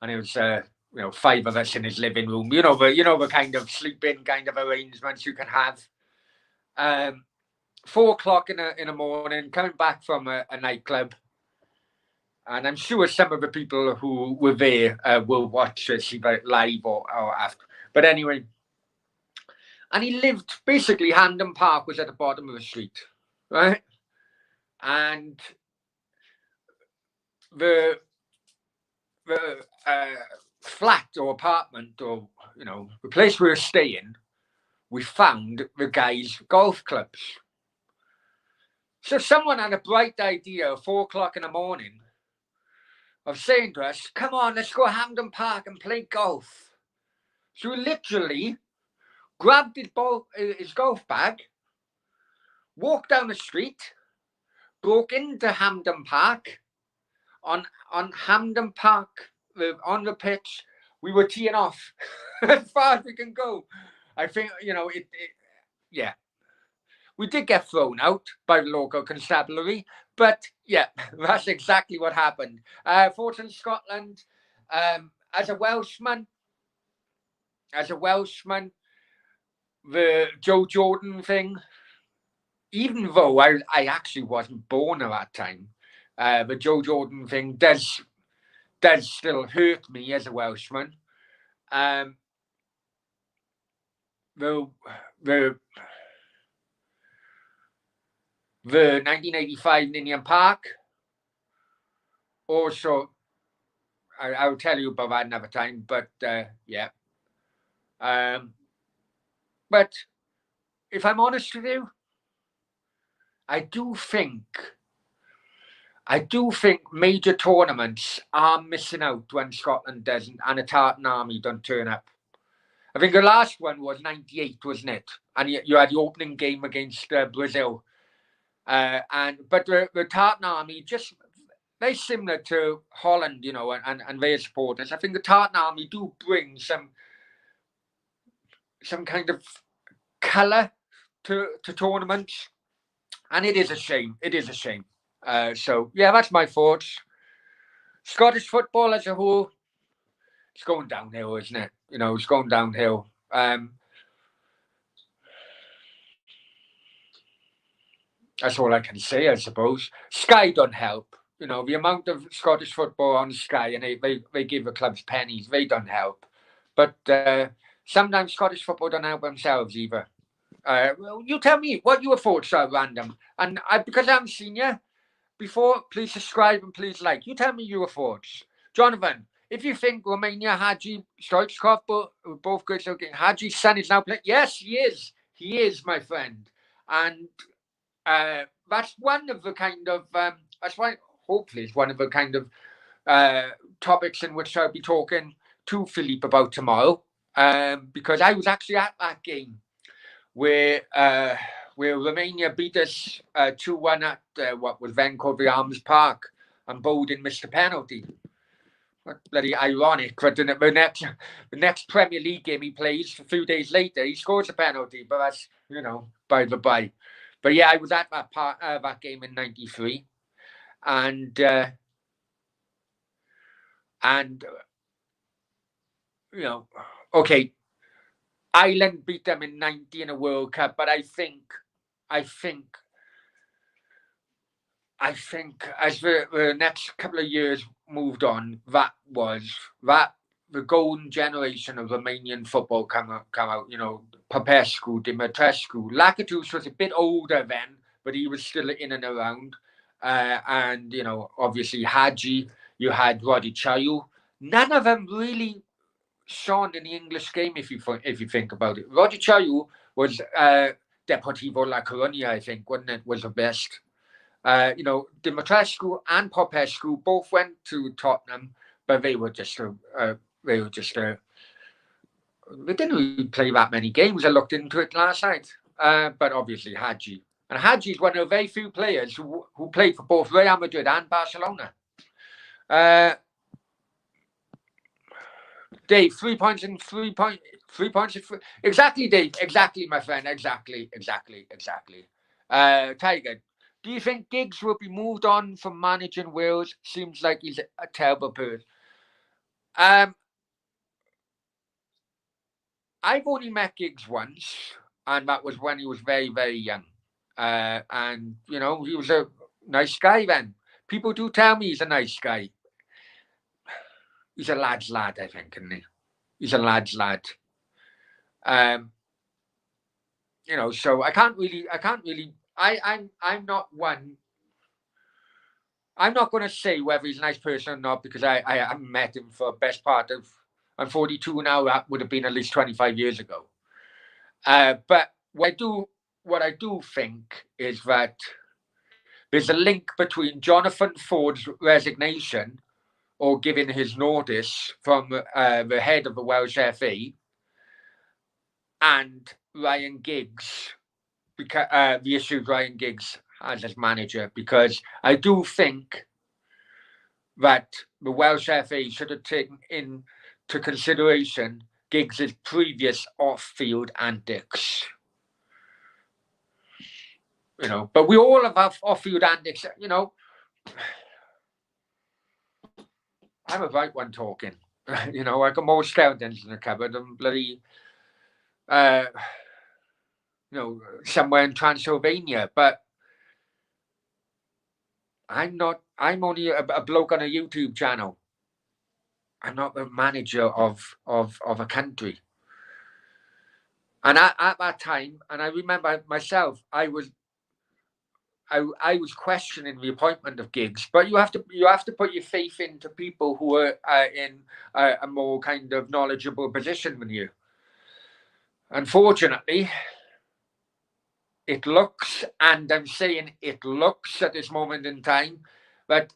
S1: and it was, 5 of us in his living room. The kind of sleep-in kind of arrangements you can have. 4:00 in the morning, coming back from a nightclub. And I'm sure some of the people who were there will watch this either live or after. But anyway, and he lived, basically, Hampden Park was at the bottom of the street, right? And the flat or apartment or, the place we were staying, we found the guy's golf clubs. So someone had a bright idea at 4:00 in the morning of saying to us, come on, let's go to Hampden Park and play golf. So we literally grabbed his golf bag, walked down the street, broke into Hampden Park. On Hampden Park, on the pitch, we were teeing off as far as we can go. I think, yeah. We did get thrown out by the local constabulary, but yeah, that's exactly what happened. Fought in Scotland, as a Welshman, the Joe Jordan thing, even though I actually wasn't born at that time, the Joe Jordan thing does still hurt me as a Welshman. The 1985 Ninian Park. Also, I'll tell you about that another time, but yeah. But if I'm honest with you, I do think major tournaments are missing out when Scotland doesn't and the Tartan Army don't turn up. I think the last one was 98, wasn't it? And you had the opening game against Brazil. But the Tartan Army, just very similar to Holland, you know, and their supporters. I think the Tartan Army do bring some kind of colour to tournaments, and it is a shame. It is a shame. So yeah, that's my thoughts. Scottish football as a whole, it's going downhill, isn't it? You know, it's going downhill. That's all I can say, I suppose. Sky don't help. You know, the amount of Scottish football on Sky, and they give the clubs pennies, they don't help. But sometimes Scottish football don't help themselves either. Well, you tell me what your thoughts are, random. And because I haven't seen you before, please subscribe and please like. You tell me your thoughts. Jonathan, if you think Romania, Hadji, Stoichkov, both good looking, Hadji's son is now playing. Yes, he is. He is, my friend. And that's one of the kind of, that's why hopefully it's one of the kind of topics in which I'll be talking to Philippe about tomorrow. Because I was actually at that game where Romania beat us 2-1 at what was then called the Arms Park, and Bowden missed a penalty. Bloody ironic, but the next Premier League game he plays a few days later, he scores a penalty, but that's, you know, by the by. But yeah, I was at that game in '93, and you know, okay, Ireland beat them in '90 in a World Cup, but I think as the next couple of years moved on, that the golden generation of Romanian football come out. You know, Popescu, Dimitrescu, Lakatos was a bit older then, but he was still in and around. And you know, obviously Hadji, you had Rodi Chayu. None of them really shone in the English game, if you think about it. Rodi Chayu was Deportivo La Coruña, I think, wasn't it? Was the best. You know, Dimitrescu and Popescu both went to Tottenham, but they didn't really play that many games. I looked into it last night. But obviously Hadji. And Hadji is one of the very few players who played for both Real Madrid and Barcelona. Dave, 3 points and 3 points. Exactly, Dave. Exactly, my friend. Exactly. Tiger, do you think Giggs will be moved on from managing Wales? Seems like he's a terrible person. I've only met Giggs once, and that was when he was very, very young. And, you know, he was a nice guy then. People do tell me he's a nice guy. He's a lad's lad, I think, isn't he? He's a lad's lad. You know, so I can't really. I'm not one. I'm not going to say whether he's a nice person or not, because I haven't met him for the best part of. I'm 42 now. That would have been at least 25 years ago. But what I do think is that there's a link between Jonathan Ford's resignation, or giving his notice from the head of the Welsh FA, and Ryan Giggs, because the issues Ryan Giggs has as manager, because I do think that the Welsh FA should have taken into consideration Giggs' previous off-field antics. You know, but we all have off-field antics, you know. I'm a right one talking. You know, I got more skeletons in the cupboard than bloody, you know, somewhere in Transylvania. But I'm only a bloke on a YouTube channel. I'm not the manager of a country. And at that time, and I remember myself, I was questioning the appointment of Giggs, but you have to put your faith into people who are in a more kind of knowledgeable position than you. Unfortunately, it looks, and I'm saying it looks at this moment in time, that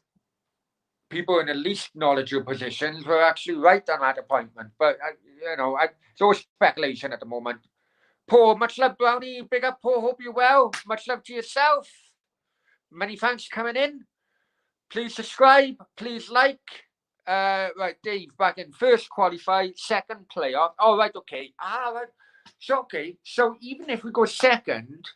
S1: people in the least knowledgeable positions were actually right on that appointment. But you know, it's all speculation at the moment. Paul, much love, Brownie. Big up, Paul. Hope you're well. Much love to yourself. many thanks for coming in. Please subscribe. Please like. Right, Dave, back in first qualify, second playoff. Oh, right, okay. Right. So, okay. So even if we go second,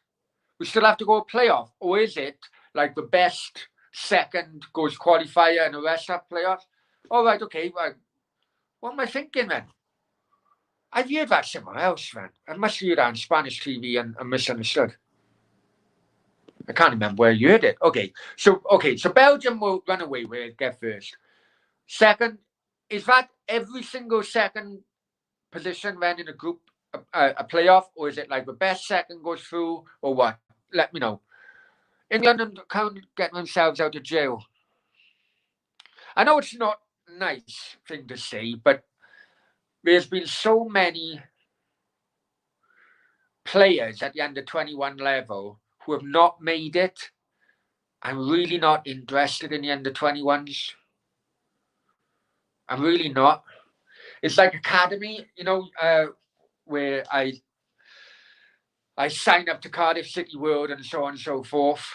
S1: we still have to go playoff. Or is it like the best second goes qualifier and the rest have playoffs? All right, okay. Right. What am I thinking then? I've heard that somewhere else, man. I must hear that on Spanish TV and misunderstood. I can't remember where you heard it. Okay, so Belgium will run away with it, get first. Second, is that every single second position then in a group a playoff, or is it like the best second goes through, or what? Let me know. England can't get themselves out of jail. I know it's not a nice thing to say, but there's been so many players at the under 21 level who have not made it. I'm really not interested in the under 21s. I'm really not. It's like academy, where I sign up to Cardiff City World and so on and so forth.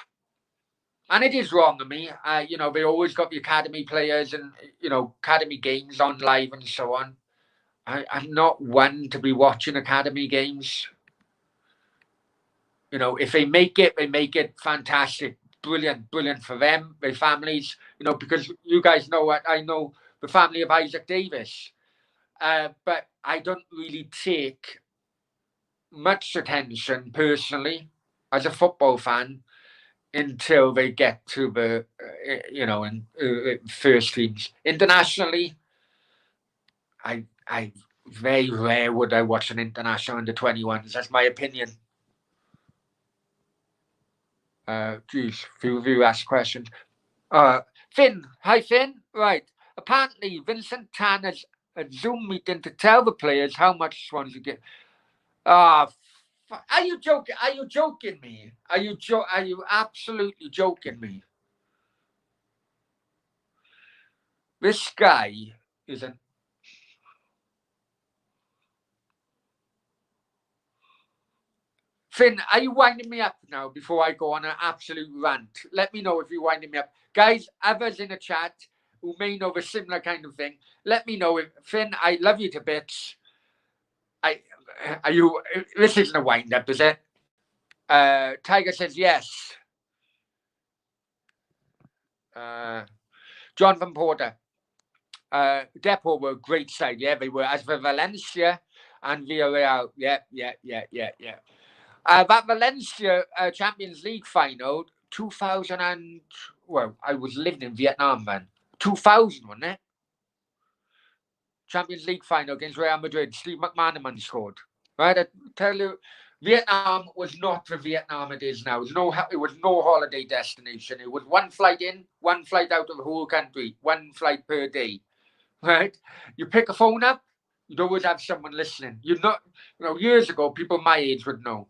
S1: And it is wrong of me. They always got the academy players and, academy games on live and so on. I'm not one to be watching academy games. If they make it fantastic. Brilliant for them, their families, because you guys know what I know, the family of Isaac Davis. But I don't really take much attention personally as a football fan until they get to the, first teams. Internationally, I very rare would I watch an international under 21s. That's my opinion. Few of you asked questions. Finn, hi Finn. Right. Apparently, Vincent Tan has a Zoom meeting to tell the players how much Swans you get. Are you joking? Are you joking me? Are you absolutely joking me? This guy is an. Finn, are you winding me up now before I go on an absolute rant? Let me know if you're winding me up. Guys, others in the chat who may know the similar kind of thing, let me know. Finn, I love you to bits. This isn't a wind up, is it? Tiger says yes. Jonathan Porter. Depot were a great side, yeah, they were. As for Valencia and Villarreal, yeah. That Valencia Champions League final, 2000 and, well, I was living in Vietnam then. 2000, wasn't it? Champions League final against Real Madrid. Steve McManaman scored. Right, I tell you, Vietnam was not the Vietnam it is now. It was no holiday destination. It was one flight in, one flight out of the whole country, one flight per day. Right? You pick a phone up, you'd always have someone listening. Years ago, people my age would know.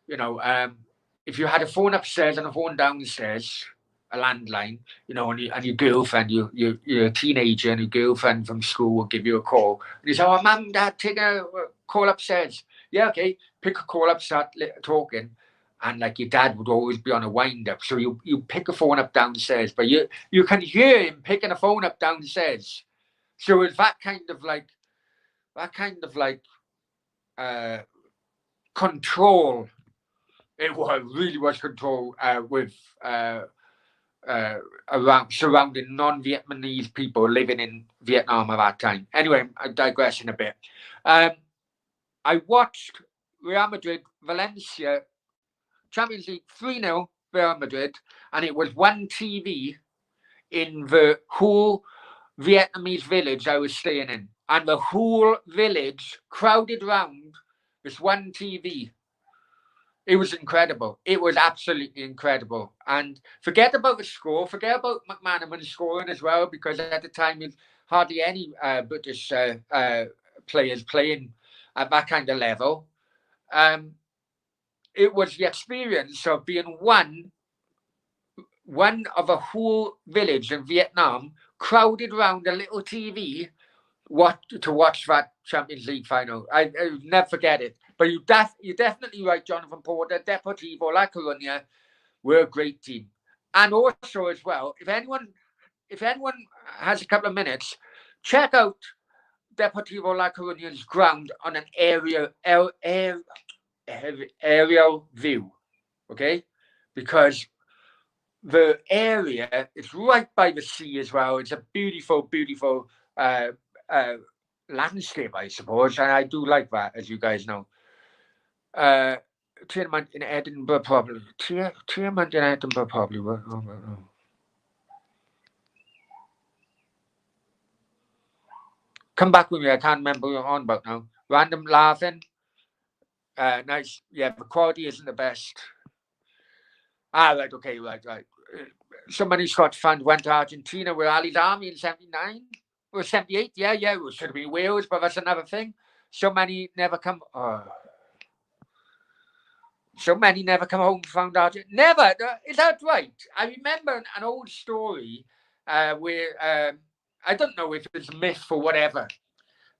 S1: If you had a phone upstairs and a phone downstairs, a landline, and your girlfriend, you're a teenager, and your girlfriend from school will give you a call. And you say, "Oh, Mum, Dad, take a call upstairs." Yeah, okay. Pick a call up, start talking, and like your dad would always be on a wind up, so you pick a phone up downstairs, but you can hear him picking a phone up downstairs. So it's that kind of control. It really was control with around surrounding non-Vietnamese people living in Vietnam at that time. Anyway, I'm digressing a bit. I watched Real Madrid, Valencia, Champions League 3-0 Real Madrid, and it was one TV in the whole Vietnamese village I was staying in. And the whole village crowded round this one TV. It was incredible. It was absolutely incredible. And forget about the score. Forget about McManaman scoring as well, because at the time, there's hardly any British players playing at that kind of level. It was the experience of being one of a whole village in Vietnam crowded around a little TV to watch that Champions League final. I never forget it. But you're definitely right, Jonathan Porter. Deportivo La Coruña were a great team. And also as well, if anyone has a couple of minutes, check out Deportivo La Coruña's ground on an aerial view, okay? Because the area is right by the sea as well. It's a beautiful, beautiful landscape, I suppose, and I do like that, as you guys know. Tournament in Edinburgh, probably. Tournament in Edinburgh, probably. Come back with me. I can't remember what you're on about now. Random laughing. Nice. Yeah, the quality isn't the best. Right. Okay. Right. So many Scots fans went to Argentina with Ali's army in '79 or '78. Yeah. It should have been Wales, but that's another thing. So many never come. So many never come home found Argentina. Never. Is that right? I remember an old story where I don't know if it's a myth or whatever,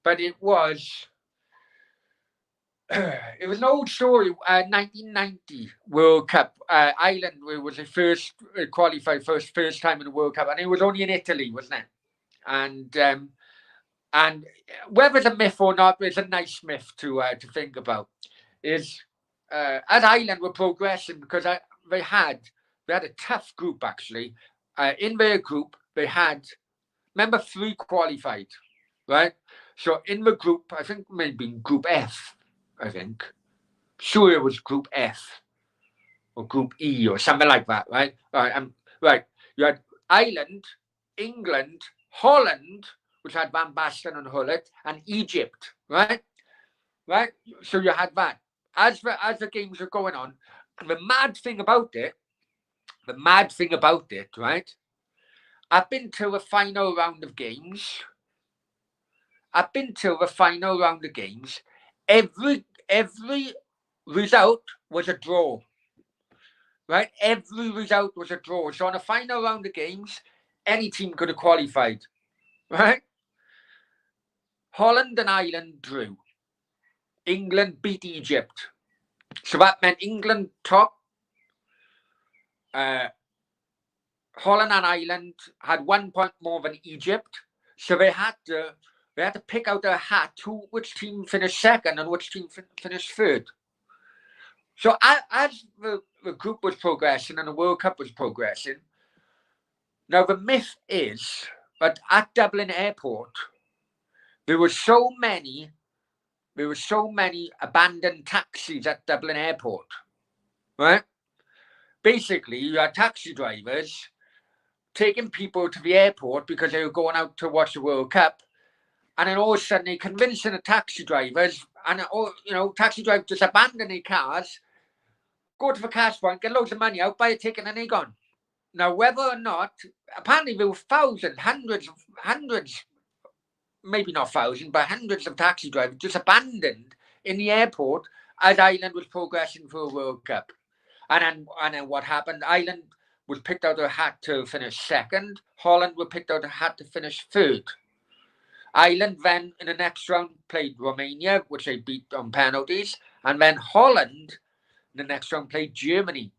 S1: but it was. It was an old story. 1990 World Cup. Ireland was the first qualified first time in the World Cup, and it was only in Italy, wasn't it? And whether it's a myth or not, it's a nice myth to think about. Is as Ireland were progressing because they had a tough group actually. In their group, they had remember 3 qualified, right? So in the group, I think maybe Group F. I think. Sure, it was Group F or Group E or something like that, right? Right. You had Ireland, England, Holland, which had Van Basten and Hullet, and Egypt, right? Right. So you had that. As the games were going on, the mad thing about it, right? I've been to the final round of games. Every result was a draw. Right? Every result was a draw. So on a final round of games, any team could have qualified. Right? Holland and Ireland drew. England beat Egypt. So that meant England top. Holland and Ireland had 1 point more than Egypt. So they had to pick out a hat which team finished second and which team finished third. So as the group was progressing and the World Cup was progressing, now the myth is that at Dublin Airport, there were so many abandoned taxis at Dublin Airport, right? Basically, you had taxi drivers taking people to the airport because they were going out to watch the World Cup, and then all of a sudden they're convincing the taxi drivers, and taxi drivers just abandon their cars, go to the cash point, get loads of money out, buy a ticket, and they're gone. Now, whether or not, apparently there were thousands, hundreds, maybe not thousands, but hundreds of taxi drivers just abandoned in the airport as Ireland was progressing for a World Cup. And then what happened? Ireland was picked out of a hat to finish second. Holland were picked out of a hat to finish third. Ireland then, in the next round, played Romania, which they beat on penalties. And then Holland, in the next round, played Germany.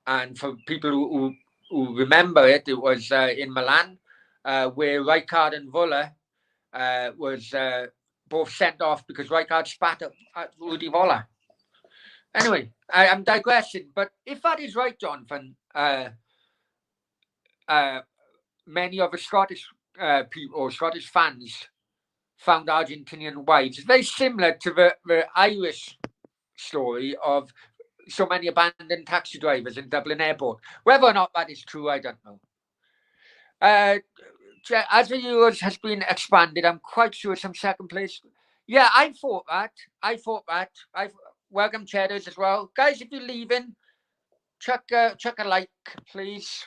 S1: And for people who remember it, it was in Milan, where Rijkaard and Vuller was both sent off because Rijkaard spat at Rudi Voller. Anyway, I'm digressing, but if that is right, Jonathan, many of the Scottish people or Scottish fans found Argentinian wives. It's very similar to the Irish story of so many abandoned taxi drivers in Dublin Airport. Whether or not that is true, I don't know. As the Euros has been expanded, I'm quite sure some second place. Yeah, I thought that. Welcome Cheddars as well. Guys, if you're leaving, chuck a like, please.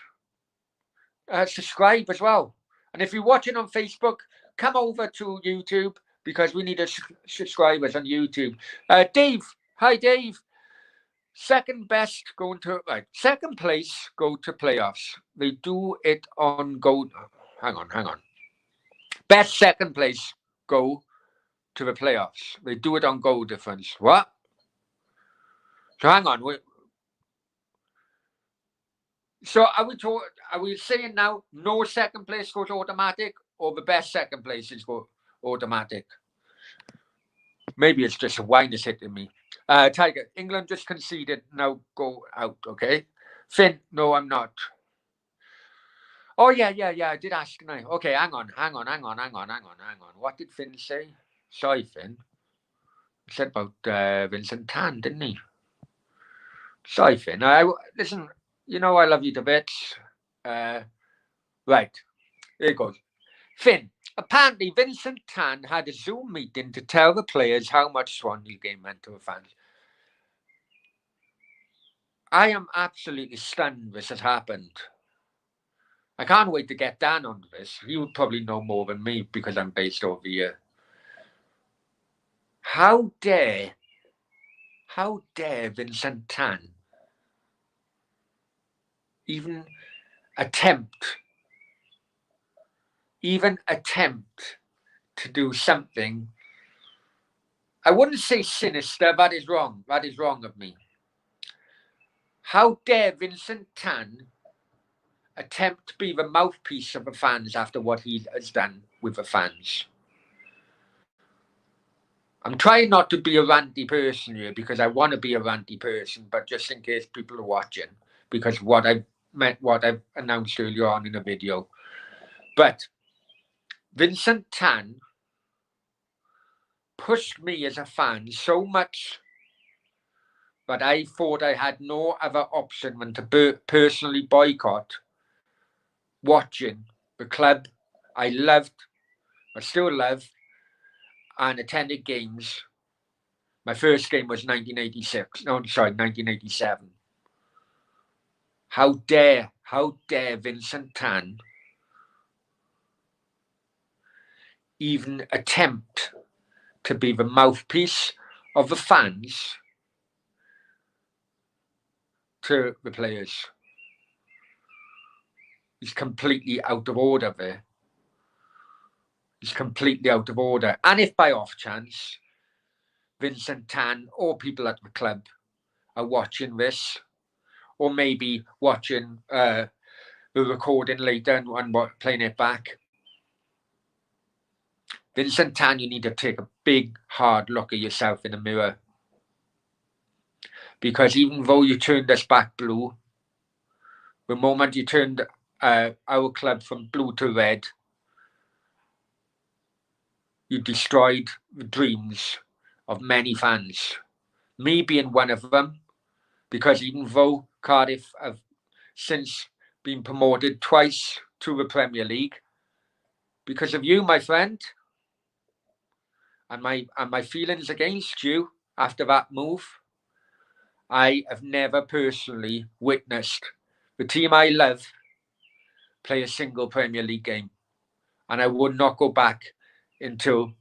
S1: Subscribe as well. And if you're watching on Facebook, come over to YouTube because we need subscribers on YouTube. Dave. Hi, Dave. Second best going to second place go to playoffs. They do it on goal. Hang on. Best second place go to the playoffs. They do it on goal difference. What? So hang on. So are we saying now no second place goes automatic, or the best second places go automatic? Maybe it's just a wine is hitting me. Tiger, England just conceded. Now go out, okay? Finn, no, I'm not. Oh yeah. I did ask now. Okay, hang on. What did Finn say? Sorry, Finn. He said about Vincent Tan, didn't he? Sorry, Finn. Listen. You know I love you to bits. Right, here it goes. Finn. Apparently, Vincent Tan had a Zoom meeting to tell the players how much Swansea game meant to the fans. I am absolutely stunned this has happened. I can't wait to get Dan on this. He would probably know more than me because I'm based over here. How dare Vincent Tan even attempt to do something? I wouldn't say sinister. That is wrong. That is wrong of me. How dare Vincent Tan attempt to be the mouthpiece of the fans after what he has done with the fans? I'm trying not to be a ranty person here because I want to be a ranty person, but just in case people are watching, because what I've announced earlier on in the video. But Vincent Tan pushed me as a fan so much that I thought I had no other option than to personally boycott watching the club I loved, I still love, and attended games. My first game was 1986. No, sorry, 1987. How dare Vincent Tan even attempt to be the mouthpiece of the fans to the players? He's completely out of order there. He's completely out of order. And if by off chance Vincent Tan or people at the club are watching this, or maybe watching the recording later and playing it back, Vincent Tan, you need to take a big, hard look at yourself in the mirror. Because even though you turned us back blue, the moment you turned our club from blue to red, you destroyed the dreams of many fans. Me being one of them, because even though Cardiff have since been promoted twice to the Premier League, because of you, my friend, and my feelings against you after that move, I have never personally witnessed the team I love play a single Premier League game. And I would not go back until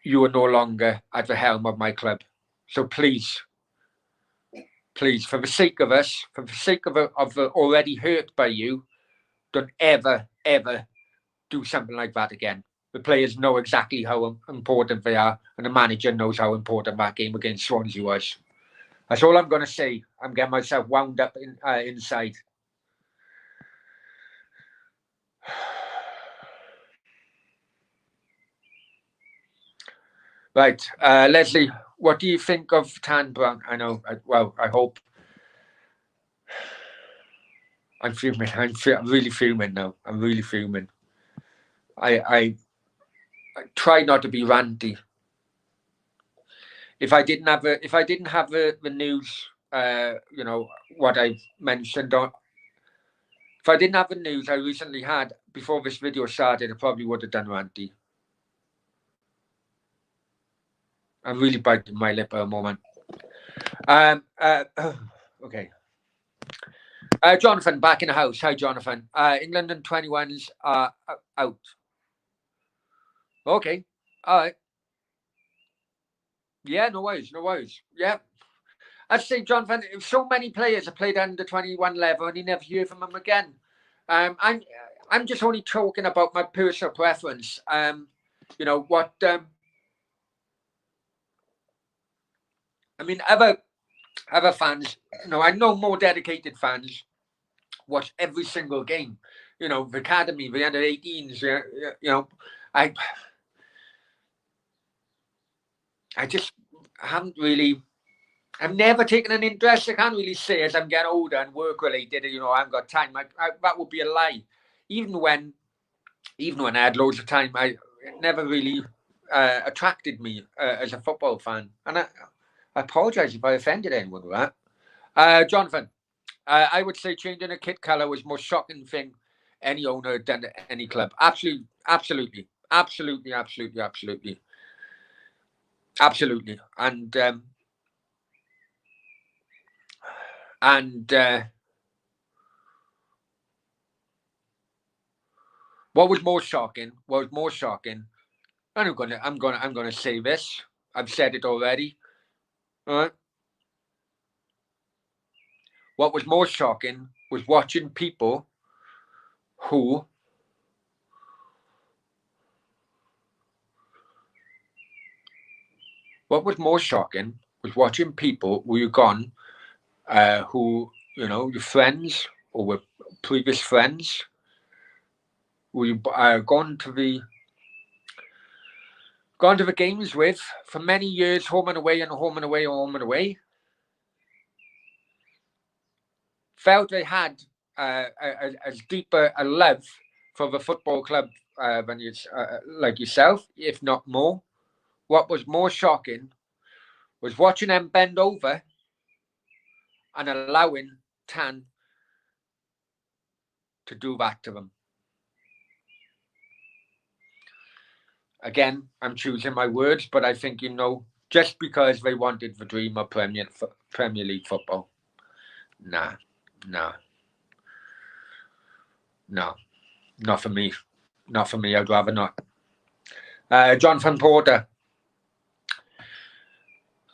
S1: you are no longer at the helm of my club. So please, for the sake of us, for the sake of the already hurt by you, don't ever do something like that again. The players know exactly how important they are, and the manager knows how important that game against Swansea was. That's all I'm going to say. I'm getting myself wound up inside. Right, Leslie, what do you think of Tan Brown? I know, I hope. I'm fuming. I'm really fuming now. I'm really fuming. I try not to be ranty. If I didn't have the news, what I've mentioned on. If I didn't have the news I recently had before this video started, I probably would have done ranty. I'm really biting my lip at the moment. Okay. Jonathan, back in the house. Hi, Jonathan. England and 21s are out. Okay. All right. Yeah, no worries. Yeah. I'd say, Jonathan, so many players have played under 21 level and you never hear from them again. I'm just only talking about my personal preference. What... I mean, other fans, I know more dedicated fans watch every single game. You know, the academy, the under 18s. You know, I just haven't really. I've never taken an interest. I can't really say as I'm getting older and work related. You know, I haven't got time. That would be a lie. Even when I had loads of time, it never really attracted me as a football fan. And I apologise if I offended anyone with that. Jonathan, I would say changing a kit colour was the most shocking thing any owner had done at any club. Absolutely, absolutely, absolutely, absolutely, absolutely, absolutely. And what was more shocking? And I'm gonna say this. I've said it already. All right. What was more shocking was watching people who what was more shocking was watching people who you gone who, you know, your friends or were previous friends who you gone to the games with for many years, home and away and home and away, home and away. Felt they had as deeper a love for the football club than like yourself, if not more. What was more shocking was watching them bend over and allowing Tan to do that to them. Again, I'm choosing my words, but I think, you know, just because they wanted the dream of Premier League football. Nah, not for me. Not for me. I'd rather not. Jonathan Porter.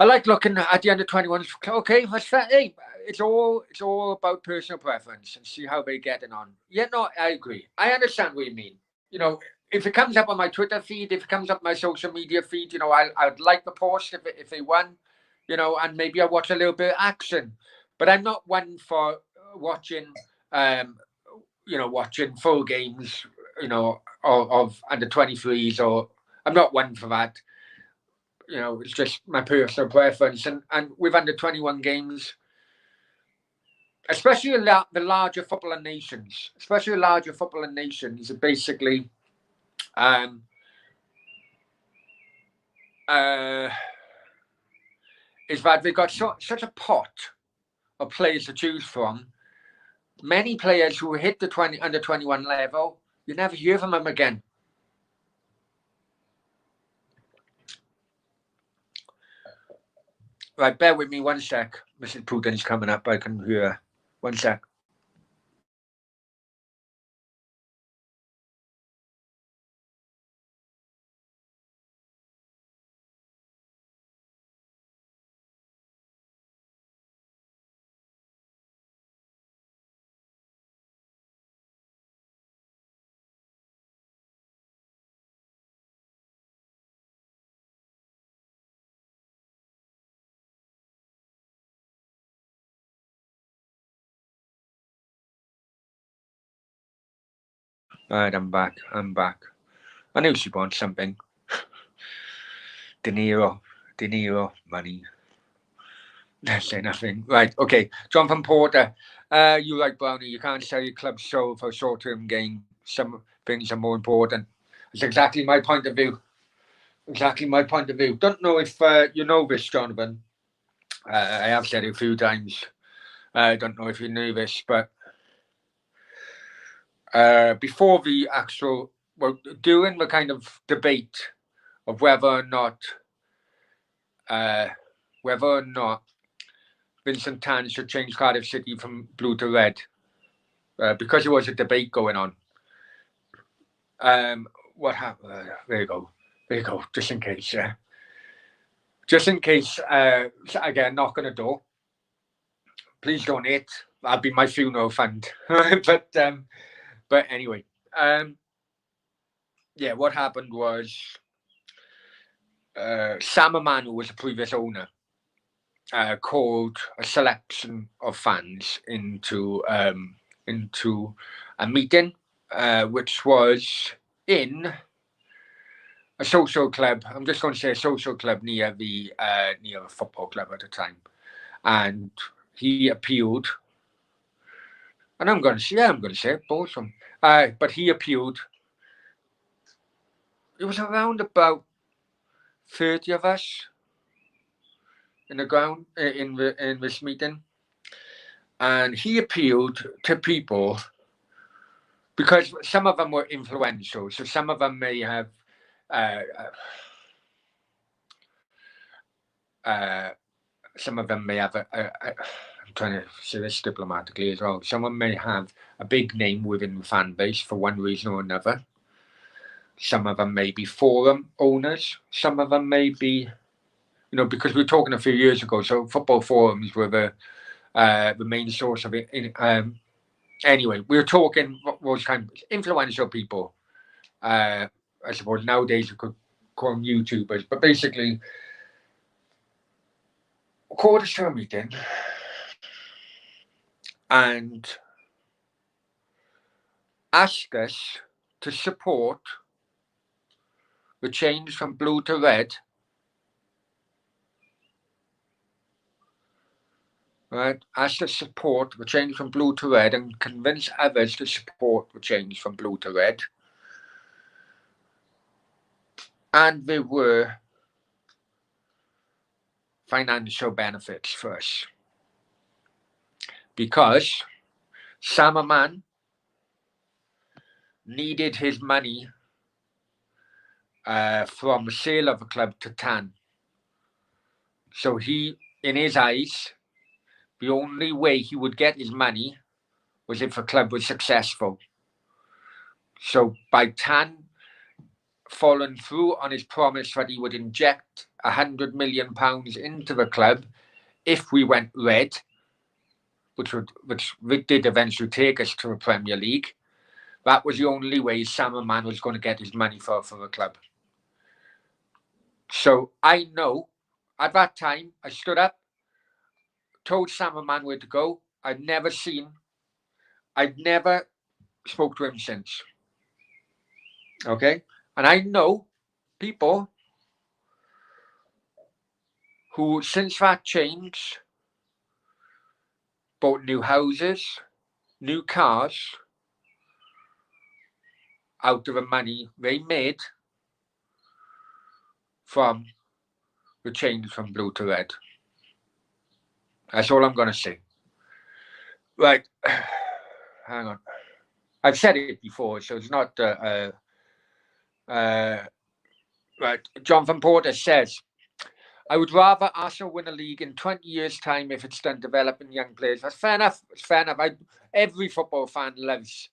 S1: I like looking at the under 21s. Okay, that's fair. Hey, it's all about personal preference and see how they're getting on. Yeah, no, I agree. I understand what you mean. You know, if it comes up on my Twitter feed, if it comes up my social media feed, you know, I'd like the post if they won, you know, and maybe I watch a little bit of action. But I'm not one for watching, you know, watching full games, you know, of under 23s, or I'm not one for that. You know, it's just my personal preference. And with under 21 games, especially the larger footballing nations, are basically is that they've got such a pot of players to choose from. Many players who hit the under 21 level, you never hear from them again. Right, bear with me 1 sec. Mrs. Putin's coming up. I can hear. 1 sec. All right, I'm back. I knew she wants something. De Niro, money. Say nothing. Right, okay. Jonathan Porter, you like Brownie. You can't sell your club's soul for a short-term gain. Some things are more important. It's exactly my point of view. Don't know if you know this, Jonathan. I have said it a few times. I don't know if you knew this, but before the actual, well, during the kind of debate of whether or not Vincent Tan should change Cardiff City from blue to red, because there was a debate going on. What happened? There you go. Just in case. I get a knock on the door. Please donate. That'll be my funeral fund. But anyway, yeah. What happened was Sam Aman, who was the previous owner, called a selection of fans into into a meeting, which was in a social club. I'm just going to say a social club near a football club at the time, and he appealed. And I'm going to say it, both of them. But he appealed. It was around about 30 of us in the ground in this meeting, and he appealed to people because some of them were influential. So some of them may have. Some of them may have I'm trying to say this diplomatically as well. Someone may have a big name within the fan base for one reason or another. Some of them may be forum owners. Some of them may be, because we were talking a few years ago. So football forums were the main source of it. Anyway, we were talking what was kind of influential people. I suppose nowadays we could call them YouTubers, but basically, called us to a meeting and asked us to support the change from blue to red. Right, asked us to support the change from blue to red and convince others to support the change from blue to red. And there were financial benefits for us. Because Samaman needed his money from the sale of the club to Tan. So he, in his eyes, the only way he would get his money was if the club was successful. So by Tan following through on his promise that he would inject £100 million into the club if we went red, which did eventually take us to the Premier League, that was the only way Samaman was going to get his money for the club. So I know, at that time, I stood up, told Samaman where to go. I've never spoke to him since. Okay? And I know people who, since that change, bought new houses, new cars, out of the money they made from the change from blue to red. That's all I'm going to say. Right. Hang on. I've said it before, so it's not... right. Jonathan Porter says, I would rather Arsenal win a league in 20 years' time if it's done developing young players. That's fair enough. It's fair enough. Every football fan loves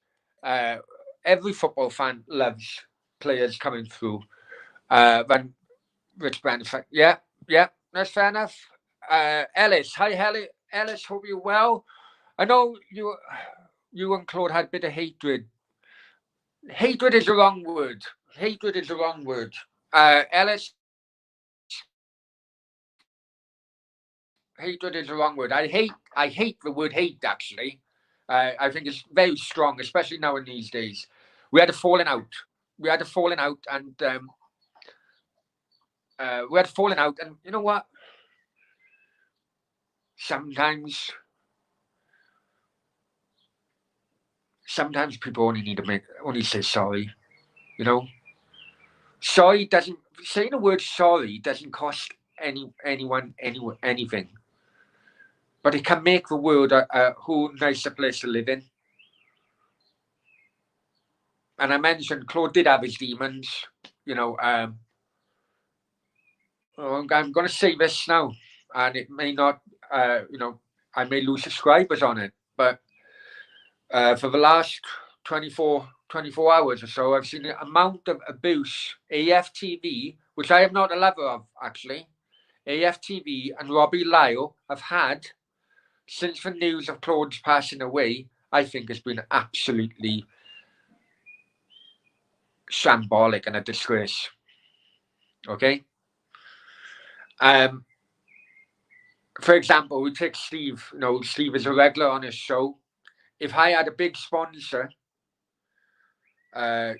S1: players coming through. When Rich Brandon, yeah, that's fair enough. Ellis, hi Ellis, hope you're well. I know you and Claude had a bit of hatred. Hatred is the wrong word. Ellis, hatred is the wrong word. I hate the word hate, actually. I think it's very strong, especially now in these days. We had a falling out. And you know what? Sometimes people only say sorry. Saying the word sorry doesn't cost anyone anything, but it can make the world a whole nicer place to live in. And I mentioned Claude did have his demons. I'm going to say this now, and it may not, I may lose subscribers on it, but for the last 24 hours or so, I've seen the amount of abuse AFTV, which I am not a lover of, actually. AFTV and Robbie Lyle have had since the news of Claude's passing away. I think has been absolutely shambolic and a disgrace. Okay. For example, we take Steve. Steve is a regular on his show. if I had a big sponsor,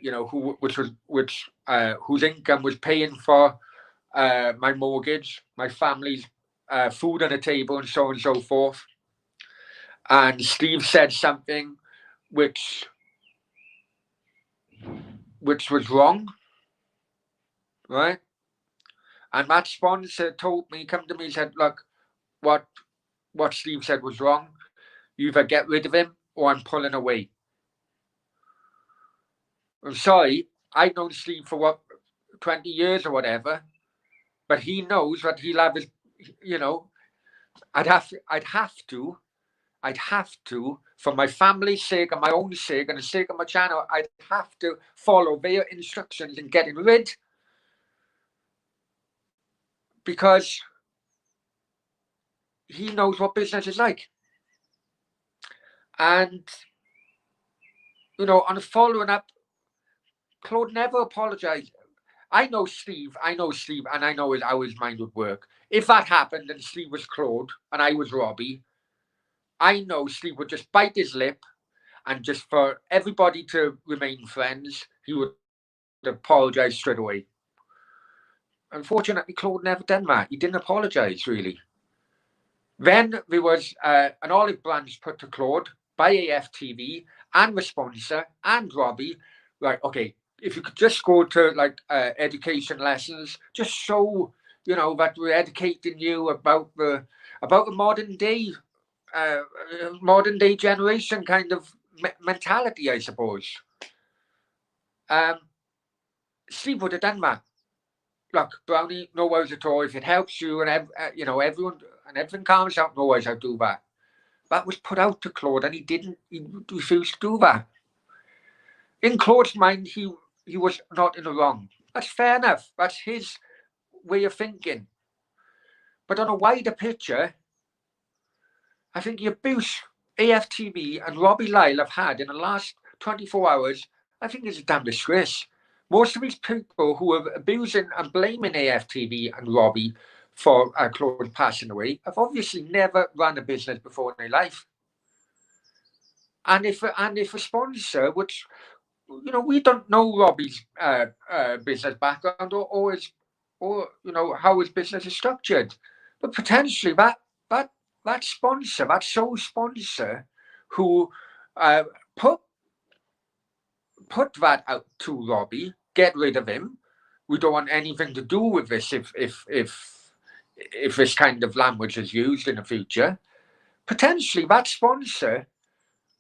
S1: you know, whose income was paying for my mortgage, my family's food on the table, and so on and so forth. And Steve said something which was wrong, right? And that sponsor told me, come to me, and said, "Look, what Steve said was wrong. You either get rid of him, or I'm pulling away." I'm sorry, I've known Steve for 20 years or whatever, but he knows that he'll have his, you know, I'd have to, for my family's sake and my own sake and the sake of my channel, I'd have to follow their instructions in getting rid, because he knows what business is like. And, you know, on the following up, Claude never apologised. I know Steve, and I know how his mind would work. If that happened and Steve was Claude and I was Robbie, I know Steve would just bite his lip, and just for everybody to remain friends, he would apologise straight away. Unfortunately, Claude never done that. He didn't apologise, really. Then there was an olive branch put to Claude by AFTV and the sponsor and Robbie. Right, okay, if you could just go to like education lessons, just show, you know, that we're educating you about the modern day generation kind of mentality, I suppose. Steve would have done that. Look, Brownie, no worries at all. If it helps you and you know, everyone and everything calms out, no worries, I'll do that. That was put out to Claude, and he didn't. He refused to do that. In Claude's mind, he was not in the wrong. That's fair enough. That's his way of thinking. But on a wider picture, I think the abuse AFTV and Robbie Lyle have had in the last 24 hours, I think is a damn disgrace. Most of these people who are abusing and blaming AFTV and Robbie for Claude passing away have obviously never run a business before in their life. And if a sponsor, which, you know, we don't know Robbie's business background or you know, how his business is structured, but potentially that sponsor, that sole sponsor who put that out to Robbie, get rid of him. We don't want anything to do with this if this kind of language is used in the future. Potentially that sponsor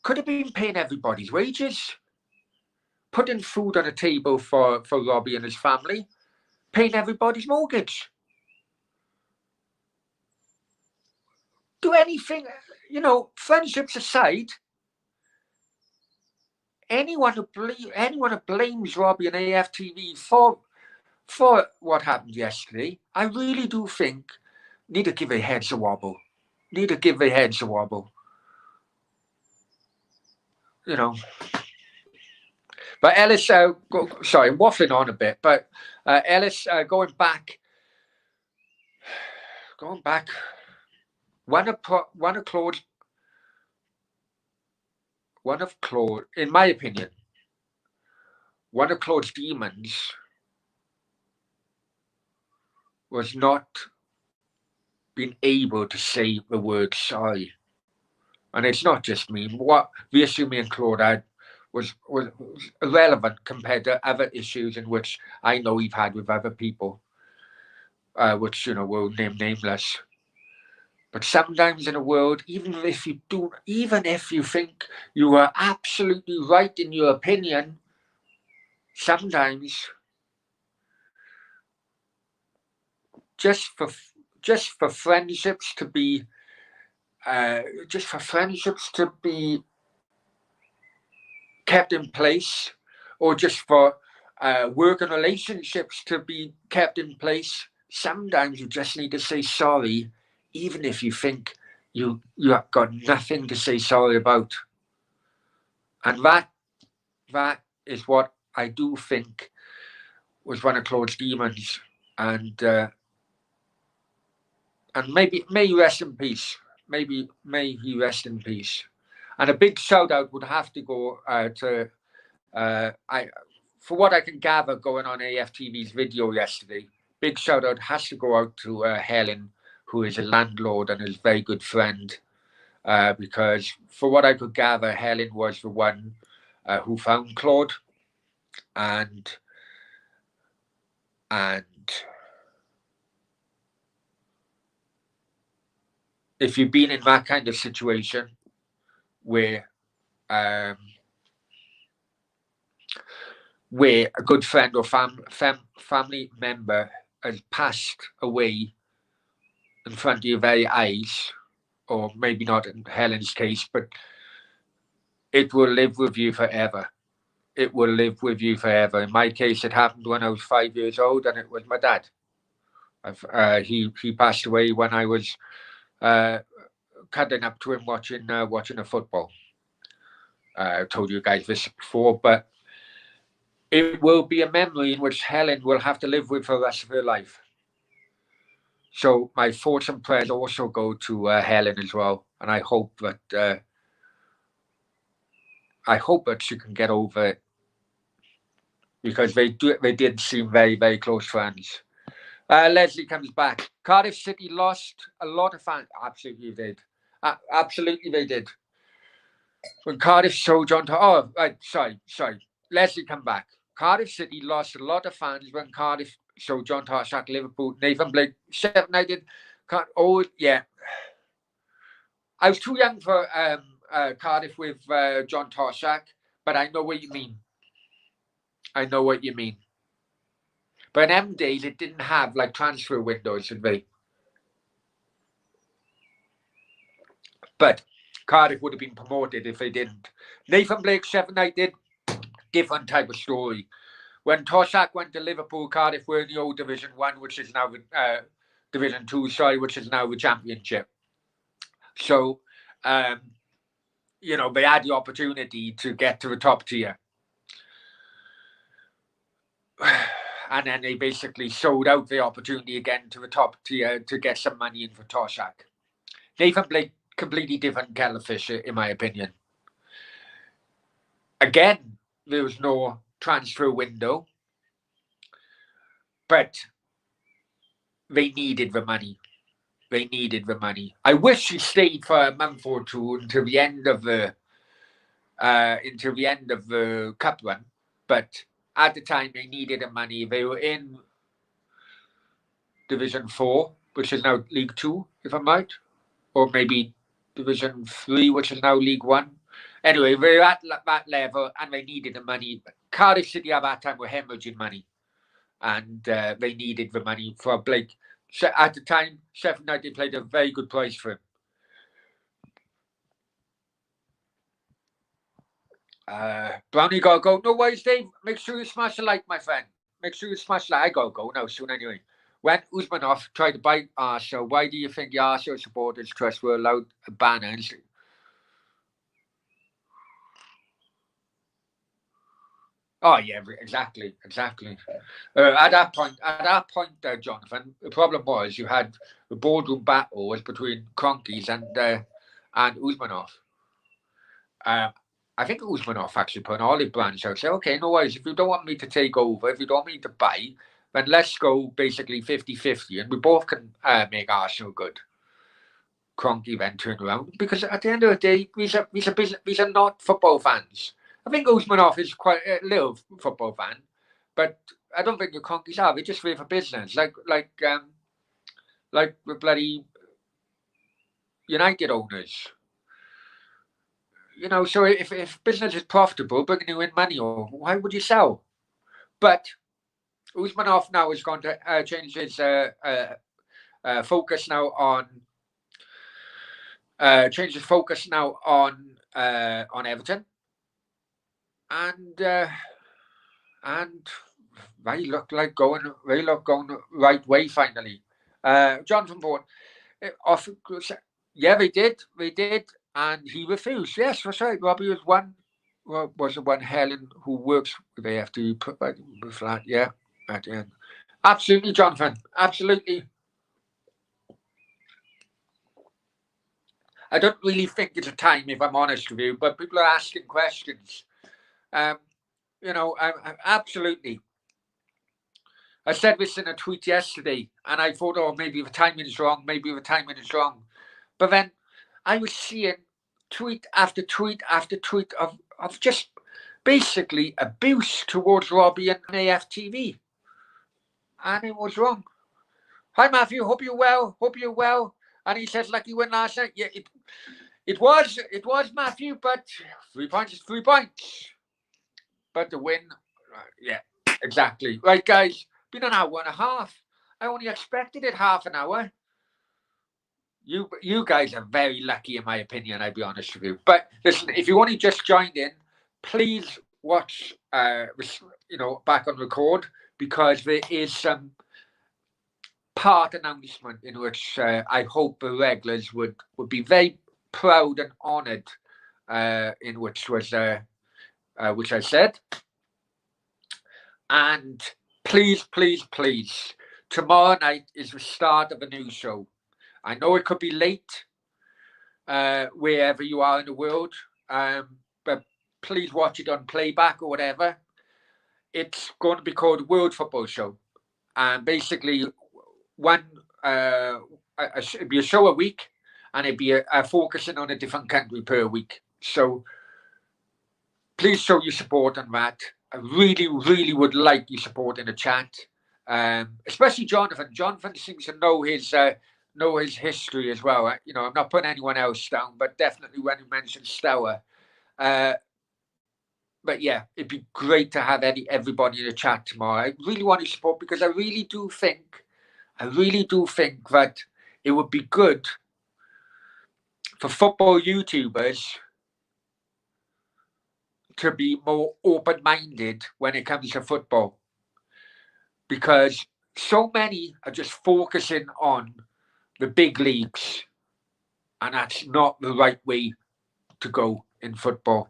S1: could have been paying everybody's wages, putting food on the table for Robbie and his family, paying everybody's mortgage. Do anything, you know, friendships aside, anyone who blames Robbie and AFTV for what happened yesterday, I really do think need to give their heads a wobble. You know. But Ellis, sorry, I'm waffling on a bit, but Ellis, going back, one of Claude's, in my opinion, one of Claude's demons was not being able to say the word sorry. And it's not just me. What the issue me and Claude had was irrelevant compared to other issues in which I know we've had with other people, which, you know, we'll name nameless. But sometimes in a world, even if you think you are absolutely right in your opinion, sometimes just for friendships to be kept in place, or just for working relationships to be kept in place, sometimes you just need to say sorry, even if you think you have got nothing to say sorry about. And that is what I do think was one of Claude's demons. And maybe may he rest in peace. May he rest in peace. And a big shout out would have to go to for what I can gather going on AFTV's video yesterday. Big shout out has to go out to Helen, who is a landlord and is a very good friend. Because for what I could gather, Helen was the one who found Claude, and if you've been in that kind of situation where a good friend or family member has passed away in front of your very eyes, or maybe not in Helen's case, but it will live with you forever. It will live with you forever. In my case, it happened when I was 5 years old, and it was my dad. He passed away when I was cuddling up to him watching a football. I told you guys this before, but it will be a memory in which Helen will have to live with for the rest of her life. So my thoughts and prayers also go to Helen as well, and I hope that she can get over it, because they did seem very, very close friends. Leslie comes back. Cardiff City lost a lot of fans. Absolutely they did. Absolutely they did. When Cardiff showed John... Oh, right, sorry. Leslie, come back. Cardiff City lost a lot of fans when Cardiff showed John Tarshak, Liverpool, Nathan Blake, Sheffield United. Oh, yeah. I was too young for Cardiff with John Tarshak, but I know what you mean. But in them days, it didn't have like transfer windows, did they? But Cardiff would have been promoted if they didn't. Nathan Blake, Sheffield United, different type of story. When Tarshak went to Liverpool, Cardiff were in the old Division 1, which is now Division 2, which is now the Championship. So, they had the opportunity to get to the top tier. And then they basically sold out the opportunity again to the top tier to get some money in for Tarshak. Nathan Blake, completely different kettle of fish, in my opinion. Again, there was no transfer window, but they needed the money. I wish he stayed for a month or two until the end of the cup run, but at the time they needed the money. They were in Division 4, which is now League 2, if I'm right, or maybe Division 3, which is now League 1. Anyway, they were at that level and they needed the money. Cardiff City at that time were hemorrhaging money, and they needed the money for Blake. So at the time, Sheffield United played a very good price for him. Brownie gotta go. No worries, Dave. Make sure you smash the like, my friend. Make sure you smash the like. I gotta go now soon anyway. When Usmanov tried to buy Arsenal, why do you think the Arsenal supporters trust were allowed a banner? Oh yeah, exactly. At that point, Jonathan, the problem was you had the boardroom battle was between Kroenkes and Usmanov. I think Usmanov actually put an olive branch out. Say, okay, no worries. If you don't want me to take over, if you don't want me to buy, then let's go basically 50-50, and we both can make Arsenal good. Kroenke then turned around, because at the end of the day, these are not football fans. I think Usmanov is quite a little football fan, but I don't think the Kroenkes are. They're just there for business, like the bloody United owners. So if business is profitable, bringing you in money, or why would you sell? But Usmanov now is going to change his focus now on Everton, and they look going the right way finally. Jonathan Bourne, yeah, they did, and he refused. Yes, that's right. Robbie was the one Helen who works with AFT put with that. Yeah, at the end. Absolutely, Jonathan. Absolutely. I don't really think it's a time, if I'm honest with you, but people are asking questions. You know, absolutely. I said this in a tweet yesterday, and I thought, oh, maybe the timing is wrong, maybe the timing is wrong. But then I was seeing tweet after tweet after tweet of just basically abuse towards Robbie and AFTV. And it was wrong. Hi, Matthew. Hope you're well. Hope you're well. And he says, lucky win last night. Yeah, it was Matthew, but 3 points is 3 points. But the win, yeah, exactly. Right, guys, been an hour and a half. I only expected it half an hour. You guys are very lucky, in my opinion, I'll be honest with you. But listen, if you only just joined in, please watch, back on record, because there is some part announcement in which I hope the regulars would be very proud and honoured, in which I said. And please, tomorrow night is the start of a new show. I know it could be late, wherever you are in the world, but please watch it on playback or whatever. It's going to be called World Football Show, and basically it'd be a show a week, and it'd be a focusing on a different country per week. So please show your support on that. I really, really would like your support in the chat, especially Jonathan. Jonathan seems to know his history as well. I'm not putting anyone else down, but definitely when you mentioned Stour. But yeah, it'd be great to have everybody in the chat tomorrow. I really want your support, because I really do think that it would be good for football YouTubers to be more open-minded when it comes to football, because so many are just focusing on the big leagues, and that's not the right way to go in football.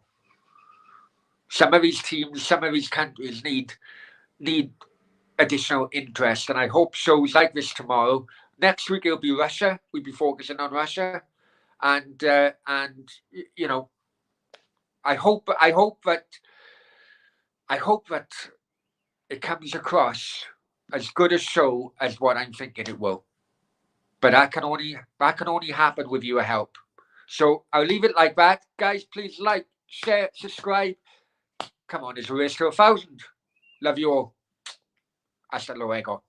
S1: Some of these teams, some of these countries need additional interest, and I hope shows like this tomorrow. Next week it'll be Russia. We'll be focusing on Russia, and I hope that it comes across as good a show as what I'm thinking it will. But that can only happen with your help. So I'll leave it like that. Guys, please like, share, subscribe. Come on, it's a race to 1,000. Love you all. Hasta luego.